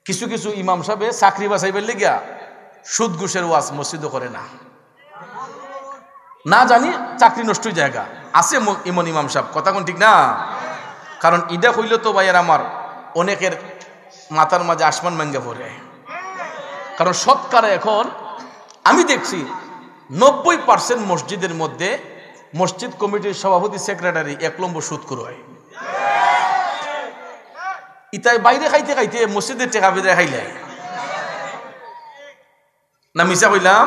কিছু কিছু ইমাম সাহেবে চাকরি বাঁচাইবার লেগিয়া সুদ ঘুষের ওয়াজ মসজিদও করে না, না জানি চাকরি নষ্টই জায়গা আছে ইমন ইমাম সাহেব, কথা কোন ঠিক না? কারণ ইডা হইল তো ভাইয়ের আমার অনেকের মাথার মাঝে আসমান ভাঙ্গা পড়ে। কারণ সৎকারে এখন আমি দেখছি 90% মসজিদের মধ্যে মসজিদ কমিটির সভাপতি সেক্রেটারি 1 নম্বর সুদখোর হয়। ইতাই বাইরে খাইতে খাইতে মসজিদের টেকা বেঁধে খাইলে না মিশা কইলাম।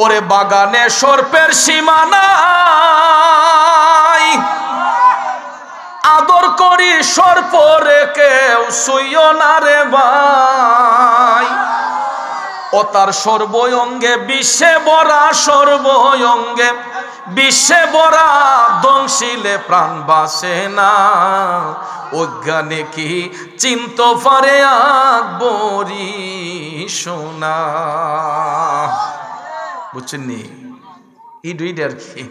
ওরে বাগানে সর্পের সীমানাই, আদর করি সর্পরে কেউ সইও না রে ভাই। ও তার সর্বঙ্গে বিশ্বে বরা, সর্বঙ্গে বিশ্বে বরা, দংশিলে প্রাণ বাসে না। অজ্ঞানে কি চিন্ত পারে আকবরী সোনা। বুঝছেন নি এই দুইটা আর কি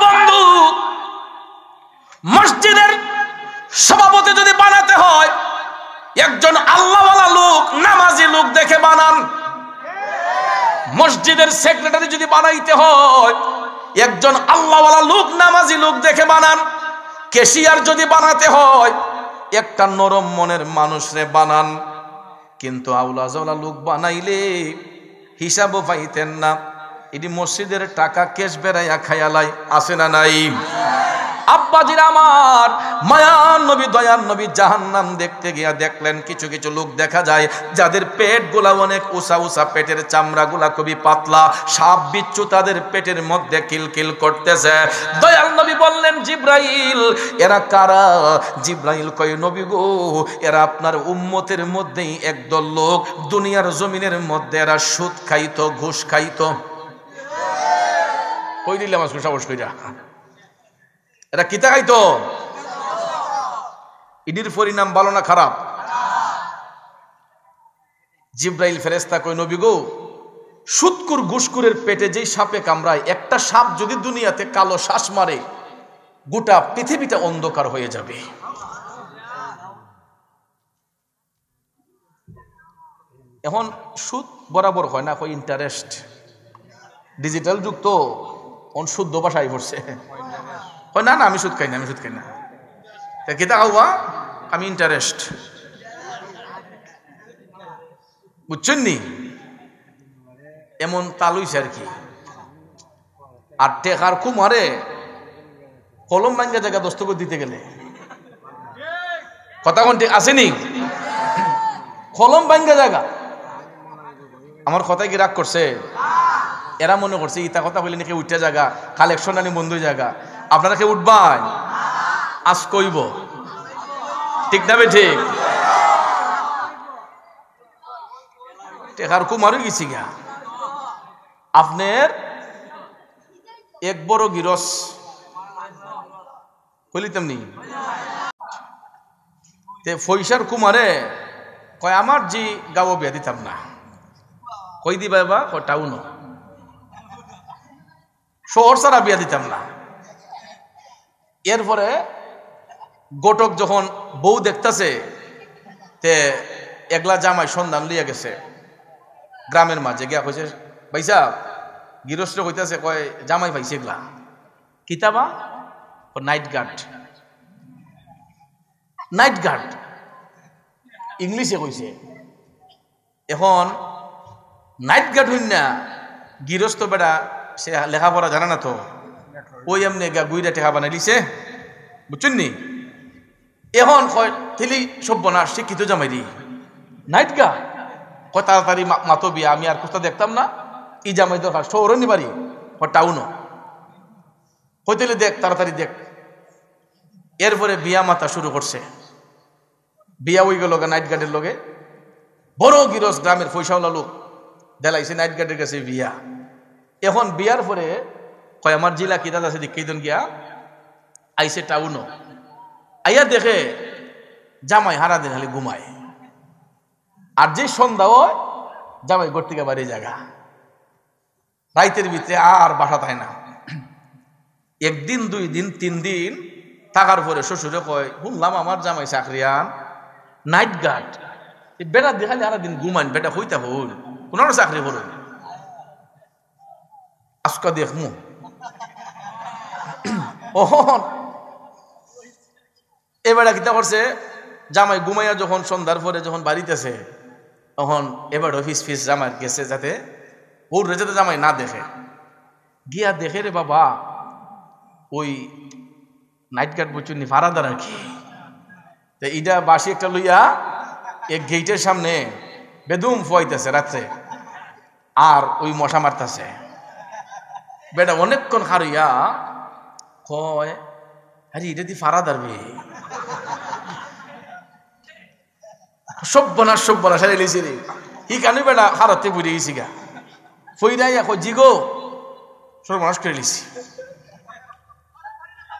বন্ধু। মসজিদের সভাপতি যদি বানাতে হয় একজন আল্লাহওয়ালা লোক, নামাজি লোক দেখে বানান। মসজিদের সেক্রেটারি যদি বানাইতে হয় একজন আল্লাহওয়ালা লোক, নামাজি লোক দেখে বানান। ক্যাশিয়ার যদি বানাতে হয় একটা নরম মনের মানুষরে বানান। কিন্তু আউলা জাউলা লোক বানাইলে হিসাবও পাইতেন না। এটি মসজিদের টাকা কেশ বেড়াইয়া খায়ালাই, আছে না নাই? আব্বাজির আমার মায়ার নবী দয়ার নবী জাহান্নাম দেখতে গিয়া দেখলেন কিছু কিছু লোক দেখা যায় যাদের পেট গুলা অনেক উঁচা উঁচা, পেটের চামড়া গুলা খুবই পাতলা, সাপ বিচ্ছু তাদের পেটের মধ্যে কিলকিল করতেছে। দয়াল নবী বললেন জিব্রাইল এরা কারা? জিব্রাইল কয় নবী গো এরা আপনার উম্মতের মধ্যেই একদল লোক, দুনিয়ার জমিনের মধ্যে এরা সুদ খাইতো, ঘুষ খাইতো। কই দিলাম আজকে সাহস কইরা, এরা কিতা খাইতো? ইডির পরিণাম ভালো না খারাপ? জিব্রাইল ফেরেশতা কই নবী গো সুদকুর ঘুষকুরের পেটে যেই সাপে কামড়ায়, একটা সাপ যদি দুনিয়াতে কালো শ্বাস মারে গোটা পৃথিবীটা অন্ধকার হয়ে যাবে। এখন সুদ বরাবর হয় না, কয় ইন্টারেস্ট। ডিজিটাল যুগ তো শুদ্ধ ভাষায় পড়ছে, না না আমি সুদ খাই না, আমি সুদ খাই না। কিতা খাওয়া? আমি ইন্টারেস্ট। বুঝছেন নি? এমন তালুইছে আর কি। আর টেকার কুমারে কলম ভাঙ্গা জায়গা দস্তখত দিতে গেলে কথা কোন ঠিক আসেনি? কলম ভাঙ্গা জায়গা। আমার কথায় কি রাগ করছে? এরা মনে করছে ইতা কথা বলে নাকি উঠে জায়গা, কালেকশন আনি বন্ধু জায়গা। আপনারা কে উঠবাই? আজ কইব ঠিক না? ঠিক টেকার কুমারও গেছি গা। আপনার এক বড় গিরস কইলিতাম নি পয়সার কুমারে কয় আমার জি গাবো বিয়া দিতাম না। কই দিবা বা? টাউন শহর ছাড়া বিয়া দিতাম না। এরপরে গোটক যখন বউ দেখতেছে তে একলা জামাই সন্ধান লিয়ে গেছে, গ্রামের মাঝে গিয়া কইছে ভাইসা গৃহস্থ কইতাছে কয় জামাই পাইছে এগুলা কিতাবা ও নাইট গার্ড ইংলিশে কইছে। এখন নাইট গার্ড হইন না গৃহস্থ বেড়া সে লেখাপড়া জানা না তো ওই এমনি গুইরা টেকা বানাই দিছে বুঝছেন নি। এখন কয় থেলি সভ্যনাশ শিক্ষিত জামাইরি নাইট গার্ড কয় তাড়াতাড়ি মাতো বিয়া আমি আর কোথা দেখতাম না ই জামাই দরকার শহরও নি বাড়ি টাউনও কইতেলে দেখ তাড়াতাড়ি দেখ। এরপরে বিয়া মাতা শুরু করছে। বিয়া হয়ে গেল নাইট গার্ডের লগে বড় গিরস গ্রামের পয়সাওয়ালা লোক দেলাইছে নাইট গার্ডের কাছে বিয়া। এখন বিয়ার পরে কয় আমার জিলা কি দাদা আছে কেইজন গিয়া আইসে টাউনও আইয়া দেখে জামাই হারা দিন খালি ঘুমায় আর যে সন্ধ্যা হয় জামাই ঘর থেকে বাড়ি জায়গা রাইতের ভিতরে আর বাসা থাকে না। একদিন 2 দিন 3 দিন থাকার পরে শ্বশুরে কয় শুনলাম আমার জামাই চাকরিয়ান নাইট গার্ড বেটা দেখালে সারা দিন ঘুমান বেটা হইতা হল কোন চাকরি করুন আজকা দেখমু। এবার কিতা করছে জামাই ঘুমাইয়া যখন সন্ধ্যার পরে যখন বাড়িতেছে তখন এবার ফিস জামাই গেছে যাতে ওর যাতে জামাই না দেখে গিয়া দেখে রে বাবা ওই নাইট গার্ড বুঝছেন ফারাদার আর কি ইটা বাসি একটা লইয়া এক গেটের সামনে বেদুম ফুয়াইতেছে রাত্রে আর ওই মশা মারতেছে। বেটা অনেকক্ষণ খারইয়া কয় আরে এটা দি ফারাদার বে সব্যনাশ সারে লিছি রে হি কানি বেটা হারাতে বুড়ে গেছি গা ফইরাই এখন জিগো সর্বনাশ করে লিছি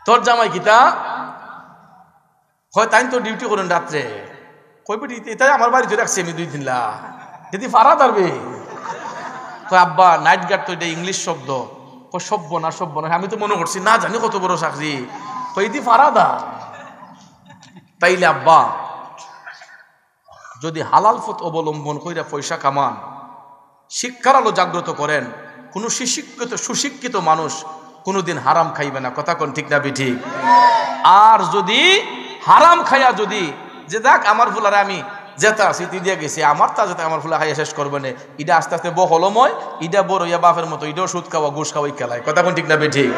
তোর জামাই কিতা হয় তাই তো ডিউটি করেন রাত্রে কই বেটি এটাই আমার বাড়িতে রাখছি আমি 2 দিন লা যদি ফারা দাঁড়বে কই আব্বা নাইট গার্ড তো এটা ইংলিশ শব্দ কই সব্যনাশ আমি তো মনে করছি না জানি কত বড় চাকরি কই দি ফারা দা তাইলে আব্বা যদি হালাল পথ অবলম্বন কইরা পয়সা কামান শিক্ষার আলো জাগ্রত করেন কোন সুশিক্ষিত মানুষ কোনোদিন হারাম খাইবে না কথা কোন ঠিক না বিঠিক। আর যদি হারাম খাইয়া যদি যে দেখ আমার ফুলারে আমি যেটা স্মৃতি দিয়ে গেছি আমার তা যেটা আমার ফুলা খাইয়া শেষ করবে না ইটা আস্তে আস্তে বহলময় ইটা বড় ইয়া বাপের মতো ইটাও সুদ খাওয়া ঘুষ খাওয়াই খেলায় কথা কোন ঠিক না বিঠিক।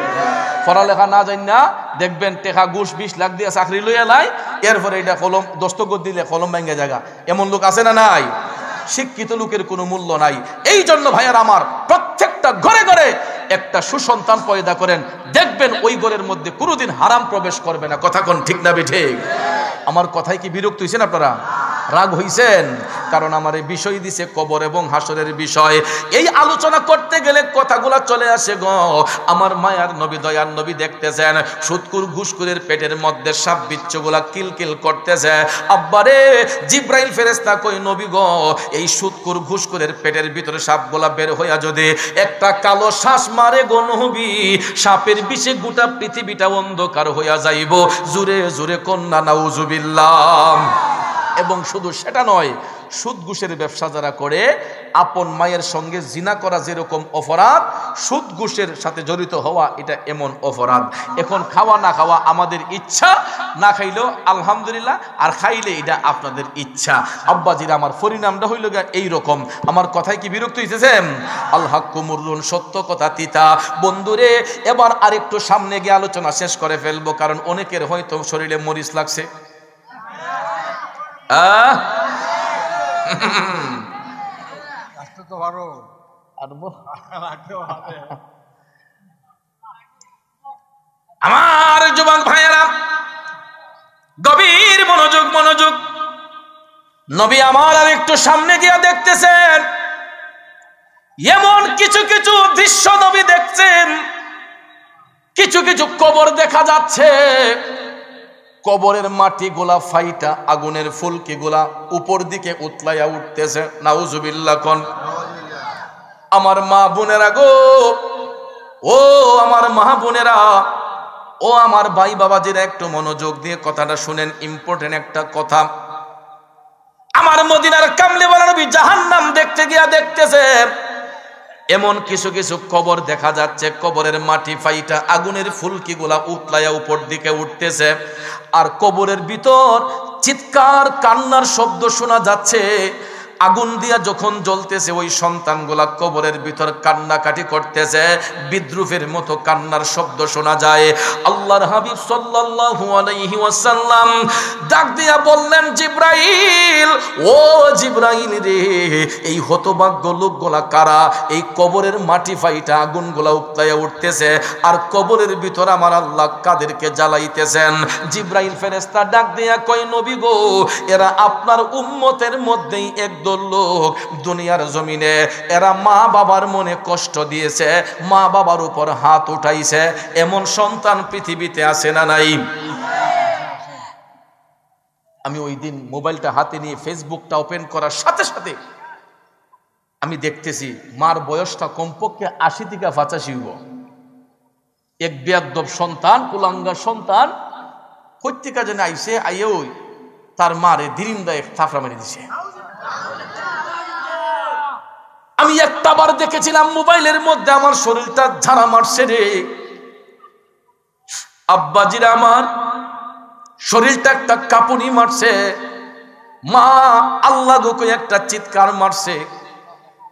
পড়ালেখা না জান না দেখবেন টেকা ঘুষ 20 লাখ দিয়ে চাকরি লইয়া লাই এরপরে এটা কলম দস্তখত দিলে কলম ভেঙে জায়গা এমন লোক আছে না নাই। শিক্ষিত লোকের কোনো মূল্য নাই। এই জন্য ভাইয়ার আমার প্রত্যেকটা ঘরে ঘরে একটা সুসন্তান পয়দা করেন দেখবেন ওই ঘরের মধ্যে কোনোদিন হারাম প্রবেশ করবে না কথা কোন ঠিক না ঠিক। আমার কথায় কি বিরক্ত হইছেন আপনারা রাগ হইছেন কারণ আমার এই বিষয় দিছে কবর এবং হাসরের বিষয় এই আলোচনা করতে গেলে কথাগুলা চলে আসে গো আমার মায়ার নবী দয়ার নবী দেখতেছেন সুদকুর ঘুষখোরের পেটের মধ্যে সাপ বিচ্ছুগুলা কিলকিল করতেছে আব্বারে জিব্রাইল ফেরেশতা কই নবী গো এই সুদকুর ঘুষখোরের পেটের ভিতরে সাপগুলা বের হইয়া যদি একটা কালো শ্বাস মারে গো নবী সাপের বিষে গোটা পৃথিবীটা অন্ধকার হইয়া যাইব জোরে জোরে কন্যা নাউজুবিল্লাহ। এবং শুধু সেটা নয় সুদ ঘুষের ব্যবসা যারা করে আপন মায়ের সঙ্গে জিনা করা যেরকম অপরাধ সুদ ঘুষের সাথে জড়িত হওয়া এটা এমন অপরাধ। এখন খাওয়া না খাওয়া আমাদের ইচ্ছা না খাইলেও আলহামদুলিল্লাহ আর খাইলে এটা আপনাদের ইচ্ছা। আব্বাজির আমার পরিণামটা হইল এইরকম। আমার কথায় কি বিরক্ত হইতেছেন? আল হাক্কু মুররুন সত্য কথা তিতা। বন্ধুরে এবার আরেকটু সামনে গিয়ে আলোচনা শেষ করে ফেলবো কারণ অনেকের হয়তো শরীরে মরিচ লাগছে। আমার যুবক ভাইয়েরা গভীর মনোযোগ নবী আমার আর একটু সামনে গিয়ে দেখতেছেন এমন কিছু কিছু দৃশ্য নবী দেখছেন কিছু কিছু কবর দেখা যাচ্ছে কবরের মাটি গোলা ফাইটা আগুনের ফুলকি গোলা উপর দিকে উতলাইয়া উঠতেছে নাউজুবিল্লাহ কোন। আমার মা বোনেরা গো ও আমার মা বোনেরা ও আমার ভাই বাবাজিরা একটু মনোযোগ দিয়ে কথাটা শুনেন ইম্পর্টেন্ট একটা কথা। আমার মদিনার কামলিওয়ালা নবী জাহান্নাম দেখতে গিয়া দেখতেছে এমন কিছু কিছু কবর দেখা যাচ্ছে, কবরের মাটি ফাইটা আগুনের ফুলকিগুলা উতলায়া উপর দিকে উঠতেছে, আর কবরের ভিতর চিৎকার কান্নার শব্দ শোনা যাচ্ছে। আগুন দিয়া যখন জ্বলতেছে ওই সন্তানগুলা কবরের ভিতর কান্নাকাটি করতেছে, বিদ্রুপের মতো কান্নার শব্দ শোনা যায়। আল্লাহর হাবিব সাল্লাল্লাহু আলাইহি ওয়াসাল্লাম ডাক দিয়া বললেন, জিবরাইল, ও জিবরাইল রে, এই হতভাগ্য লোকগুলা কারা? এই কবরের মাটি ফাইটা আগুনগুলা উতলাইয়া উঠতেছে, আর কবরের ভিতর আমার আল্লাহ কাদেরকে জ্বালাইতেছেন? জিবরাইল ফেরেশতা ডাক দিয়া কয়, নবী গো, এরা আপনার উম্মতের মধ্যেই একদল লোক দুনিয়ার জমিনে এরা মা বাবার মনে কষ্ট দিয়েছে, মা বাবার উপর হাত উঠাইছে, এমন সন্তান পৃথিবীতে আছে না নাই? আমি ওই দিন মোবাইলটা হাতে নিয়ে ফেসবুকটা ওপেন করার সাথে সাথে আমি দেখতেছি মার বয়সটা কমপক্ষে 80 থেকে 85 হইব। এক বেয়াদব সন্তান, কুলাঙ্গা সন্তান কইতিকা যেন আইসে, আইয়ে ওই তার মারে দিরিন্দা এক থাপড়া মেরে দিছে। আমি একটা বার দেখেছিলাম মোবাইলের মধ্যে, আমার শরীরটা ঝাড়া মারছে রে আব্বাজিরা, আমার শরীরটা একটা কাঁপুনি মারছে। মা আল্লাহ গো কই একটা চিৎকার মারছে।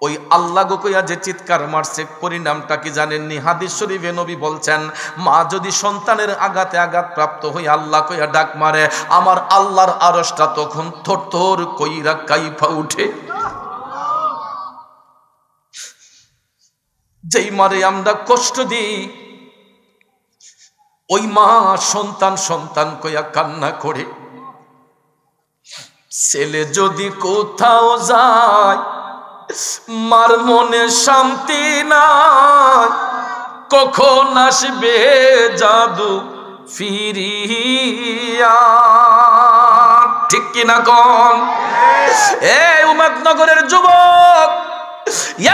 ওই আল্লাহ গো কইয়া যে চিৎকার মারছে, পরিণামটা কি জানেননি? হাদিস শরীফে নবী বলছেন, মা যদি সন্তানের আঘাতে আঘাত প্রাপ্ত হয়ে আল্লাহ কইয়া ডাক মারে, আমার আল্লাহর আরশটা তখন থরথর কইরা কাইফা উঠে। যেই মারে আমরা কষ্ট দিই, ওই মা সন্তান সন্তান কইয়া কান্না করে। ছেলে যদি কোথাও যায়, মার মনে শান্তি নাই, কখন আসবে জাদু ফিরিয়া? ঠিক কিনা কোন? এই উম্মতনগরের যুবক,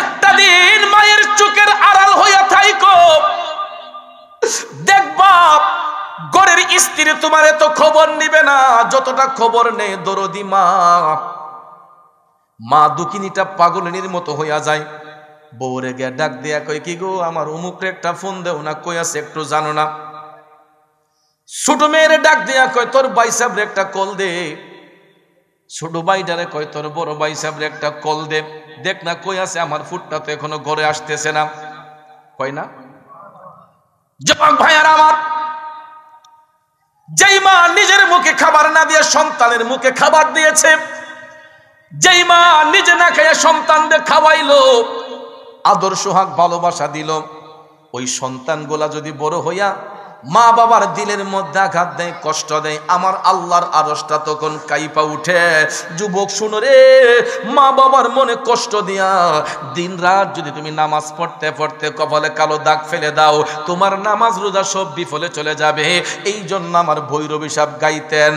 একটা দিন মায়ের চোখের আড়াল হইয়া থাইকো, দেখবা ঘরের স্ত্রী তোমার এত খবর নিবে না যতটা খবর নেই দরদি মা। মা দুকিনিটা পাগলিনীর মতো হইয়া যায়। বউরে গিয়া ডাক দিয়া কই, কি গো, আমার অমুকরে একটা ফোন দেও না, কই আছে একটু জানো না? ছোট মেয়েরে ডাক দিয়া কই, তোর ভাই সাহেবরে একটা কল দে। ছোট ভাইটারে কই, তোর বড় ভাই সাহেবরে একটা কল দে, দেখ না কই আছে, আমার ফুটটা তো এখনো ঘরে আসতেছে না। কই না? যুবক ভাইয়ার আমার, যেই মা নিজের মুখে খাবার না দিয়ে সন্তানের মুখে খাবার দিয়েছে, যেই মা নিজে না খেয়ে সন্তানদের খাওয়াইলো, আদর সোহাগ ভালোবাসা দিল, ওই সন্তানগুলা যদি বড় হইয়া মা বাবার দিলের মধ্যে আঘাত দেয়, কষ্ট দেয়, আমার আল্লাহর আরশটা তখন কাইপা উঠে। যুবক শুনো রে, মা বাবার মনে কষ্ট দিয়া দিন রাত যদি তুমি নামাজ পড়তে পড়তে কপালে কালো দাগ ফেলে দাও, তোমার নামাজ রোজা সব বিফলে চলে যাবে। এই জন্য আমার ভৈরবী সাহেব গাইতেন,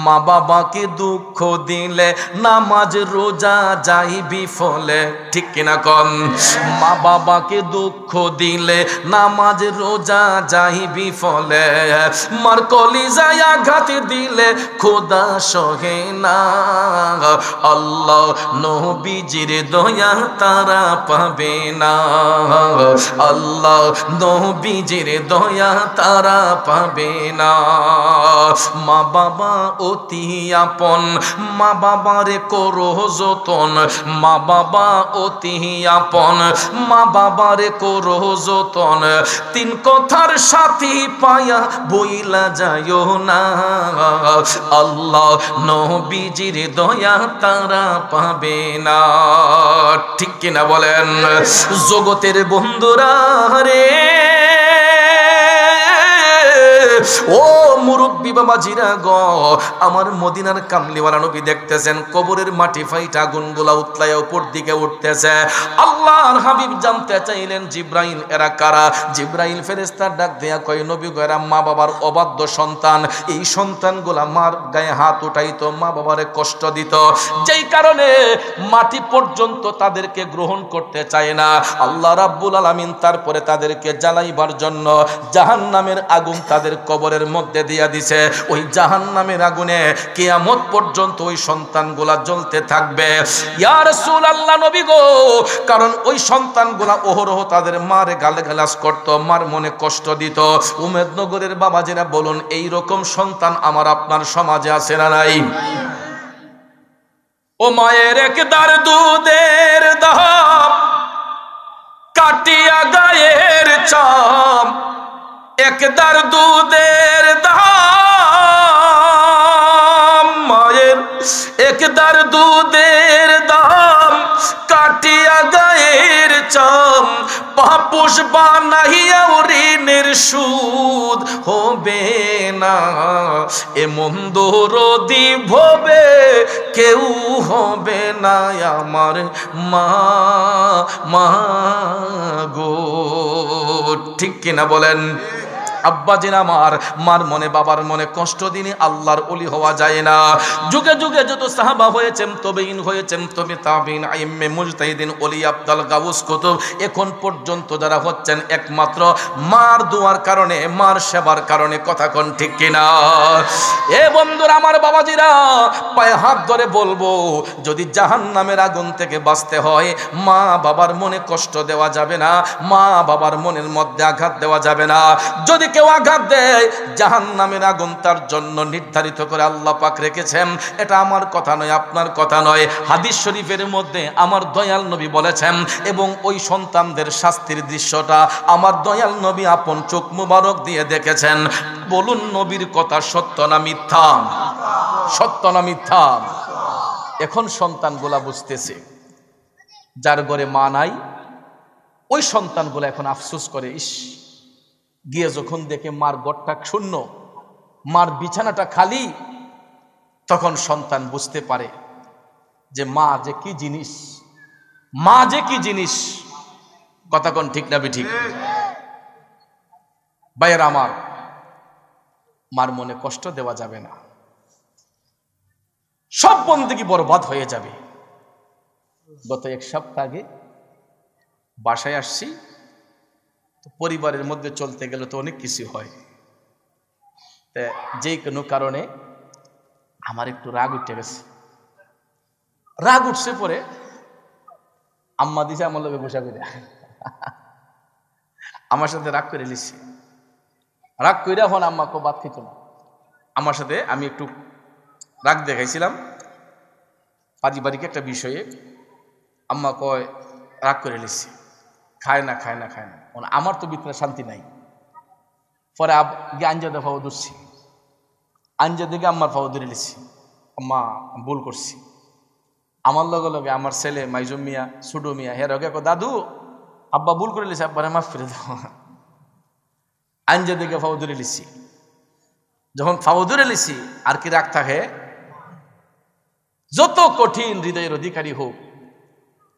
মা বাবাকে দুঃখ দিলে নামাজ রোজা যাই বিফলে। ঠিক কিনা কন? মা বাবাকে দুঃখ দিলে নামাজ রোজা যাই ফলে, মার কলিজায় আঘাত দিলে খোদা সহে না। আল্লাহ নবীজির দয়া তারা পাবে না, আল্লাহ নবীজির দয়া তারা পাবে না। মা বাবা অতি আপন, মা বাবারে করো যতন, মা বাবা অতি আপন, মা বাবারে করো যতন। তিন কথার সাথী পায়া বইলা যায়ও না, আল্লাহ নবীজির দয়া তারা পাবে না। ঠিক কিনা বলেন? জগতের বন্ধুরা রে, ও মুরব্বী বাবাজিরা গো, আমার মদিনার কামলিওয়ালা নবী দেখতেছেন কবরের মাটি ফাইটা আগুনগুলা উতলায় উপর দিকে উঠতেছে। আল্লাহর হাবিব জানতে চাইলেন, জিব্রাইল এরা কারা? জিব্রাইল ফেরেশতা ডাক দেয়া কয়, নবী গো, এরা মা বাবার অবাধ্য সন্তান। এই সন্তানগুলা মার গায়ে হাত উঠাইতো, মা বাবারে কষ্ট দিত, যেই কারণে মাটি পর্যন্ত তাদেরকে গ্রহণ করতে চায় না। আল্লাহ রাব্বুল আলামিন তারপরে তাদেরকে জ্বালাইবার জন্য জাহান্নামের আগুন তাদের কবরের মধ্যে দিয়া দিছে, ওই জাহান্নামের আগুনে কিয়ামত পর্যন্ত ওই সন্তানগুলা জ্বলতে থাকবে। ইয়া রাসূলুল্লাহ নবী গো, কারণ ওই সন্তানগুলা অহরহ তাদের মার গালাগালাজ করত, মার মনে কষ্ট দিত। উমেদনগরের বাবাজিরা বলুন, এই রকম সন্তান আমার আপনার সমাজে আছে না নাই? ও মায়ের একদার দুধের দাম কাটিয়া গায়ের চাম, একদার দুধের দাম, মায়ের একদার দুধের দাম কাটিয়া গায়ের চাম, পাপুষ বানাইয়া ঋণের সুদ হবে না, এমন দরদি ভবে কেউ হবে না আমার মা, মা গো। ঠিক কিনা বলেন? আব্বাজিন আমার, মার মনে বাবার মনে কষ্ট দিনে আল্লাহর ওলি হওয়া যায় না। যুগে যুগে যত সাহাবা হয়েছেন, তবেইন হয়েছেন, তবে তাবিন, আইম্মে, মুজতাহিদিন, ওলি, আব্দাল, গাউস, কুতুব, এখন পর্যন্ত যারা হচ্ছেন একমাত্র মার দোয়ার কারণে, মার সেবার কারণে। কথা কোন ঠিক কিনা? এ বন্ধুরা আমার, বাবাজিরা, পায়ে হাত ধরে বলবো, যদি জাহান্নামের আগুন থেকে বাঁচতে হয়, মা বাবার মনে কষ্ট দেওয়া যাবে না, মা বাবার মনের মধ্যে আঘাত দেওয়া যাবে না। যদি কেউ আঘাত দেয়, জাহান্নামের আগুন তার জন্য নির্ধারিত করে আল্লাহ পাক রেখেছেন। এটা আমার কথা নয়, আপনার কথা নয়, হাদিস শরীফের মধ্যে আমার দয়াল নবী বলেছেন। এবং ওই সন্তানদের শাস্তির দৃশ্যটা আমার দয়াল নবী আপন চোখ মুবারক দিয়ে দেখেছেন। বলুন, নবীর কথা সত্য না মিথ্যা? সত্য না মিথ্যা? এখন সন্তানগুলা বুঝতেছে, যার ঘরে মা নাই, ওই সন্তানগুলা এখন আফসোস করে, ইস, গিয়ে যখন দেখে মার ঘরটা শূন্য, মার বিছানাটা খালি, তখন সন্তান বুঝতে পারে যে মা যে কি জিনিস, মা যে কি জিনিস। কথা কোন ঠিক না বেঠিক? ভাইয়েরা আমার, মার মনে কষ্ট দেওয়া যাবে না, সব বন্দেগী বরবাদ হয়ে যাবে। গত এক সপ্তাহ আগে বাসায় আসছি, তো পরিবারের মধ্যে চলতে গেলে তো অনেক কিছু হয়। যে কোনো কারণে আমার একটু রাগ উঠে গেছে। রাগ উঠছে পরে আম্মা দিছে আমার লোকে বসা করে, আমার সাথে রাগ করে লিখছি। রাগ করে এখন আম্মা কেউ ভাত খেত না আমার সাথে। আমি একটু রাগ দেখাইছিলাম পারিবারিক একটা বিষয়ে। আম্মা কয় রাগ করে লিখছি, খায় না খায় না খায় না। আমার তো ভিতরে শান্তি নাই। পরে গিয়ে আঞ্জাদে ফাও ধরছি, আঞ্জা দিকে আম্মার ফাও ধরে লিখছি, আম্মা ভুল করছি। আমার লগে লগে আমার ছেলে মাইজুম মিয়া, সুডু মিয়া, হের আগে দাদু আব্বা ভুল করে লিখছি, আব্বারে মাফ করে দাও। আঞ্জা দিকে ফাও ধরে লিখছি। যখন ফাও ধরে লিখছি, আর কি রাগ থাকে? যত কঠিন হৃদয়ের অধিকারী হোক,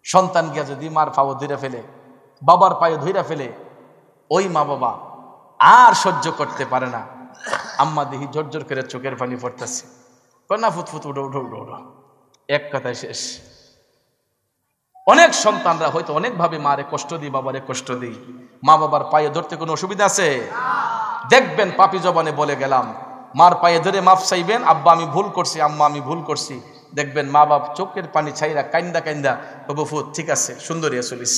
সন্তান গিয়া যদি মার ফাও ধরে ফেলে, বাবার পায়ে ধইরা ফেলে, ওই মা বাবা আর সহ্য করতে পারে না। আম্মা দেখি জোর করে চোখের পানি পড়তেছে, কন্যা ফুটফুট উঠো উঠো উঠো উঠো, এক কথায় শেষ। অনেক সন্তানরা হয়তো অনেকভাবে মারে কষ্ট দিই, বাবারে কষ্ট দিই। মা বাবার পায়ে ধরতে কোনো অসুবিধা আছে? দেখবেন পাপি জবানে বলে গেলাম, মার পায়ে ধরে মাফ চাইবেন, আব্বা আমি ভুল করছি, আম্মা আমি ভুল করছি। দেখবেন মা বাপ চোখের পানি ছাইরা কাইন্দা কাইন্দা, বাবু ফুট ঠিক আছে, সুন্দরী চলিস।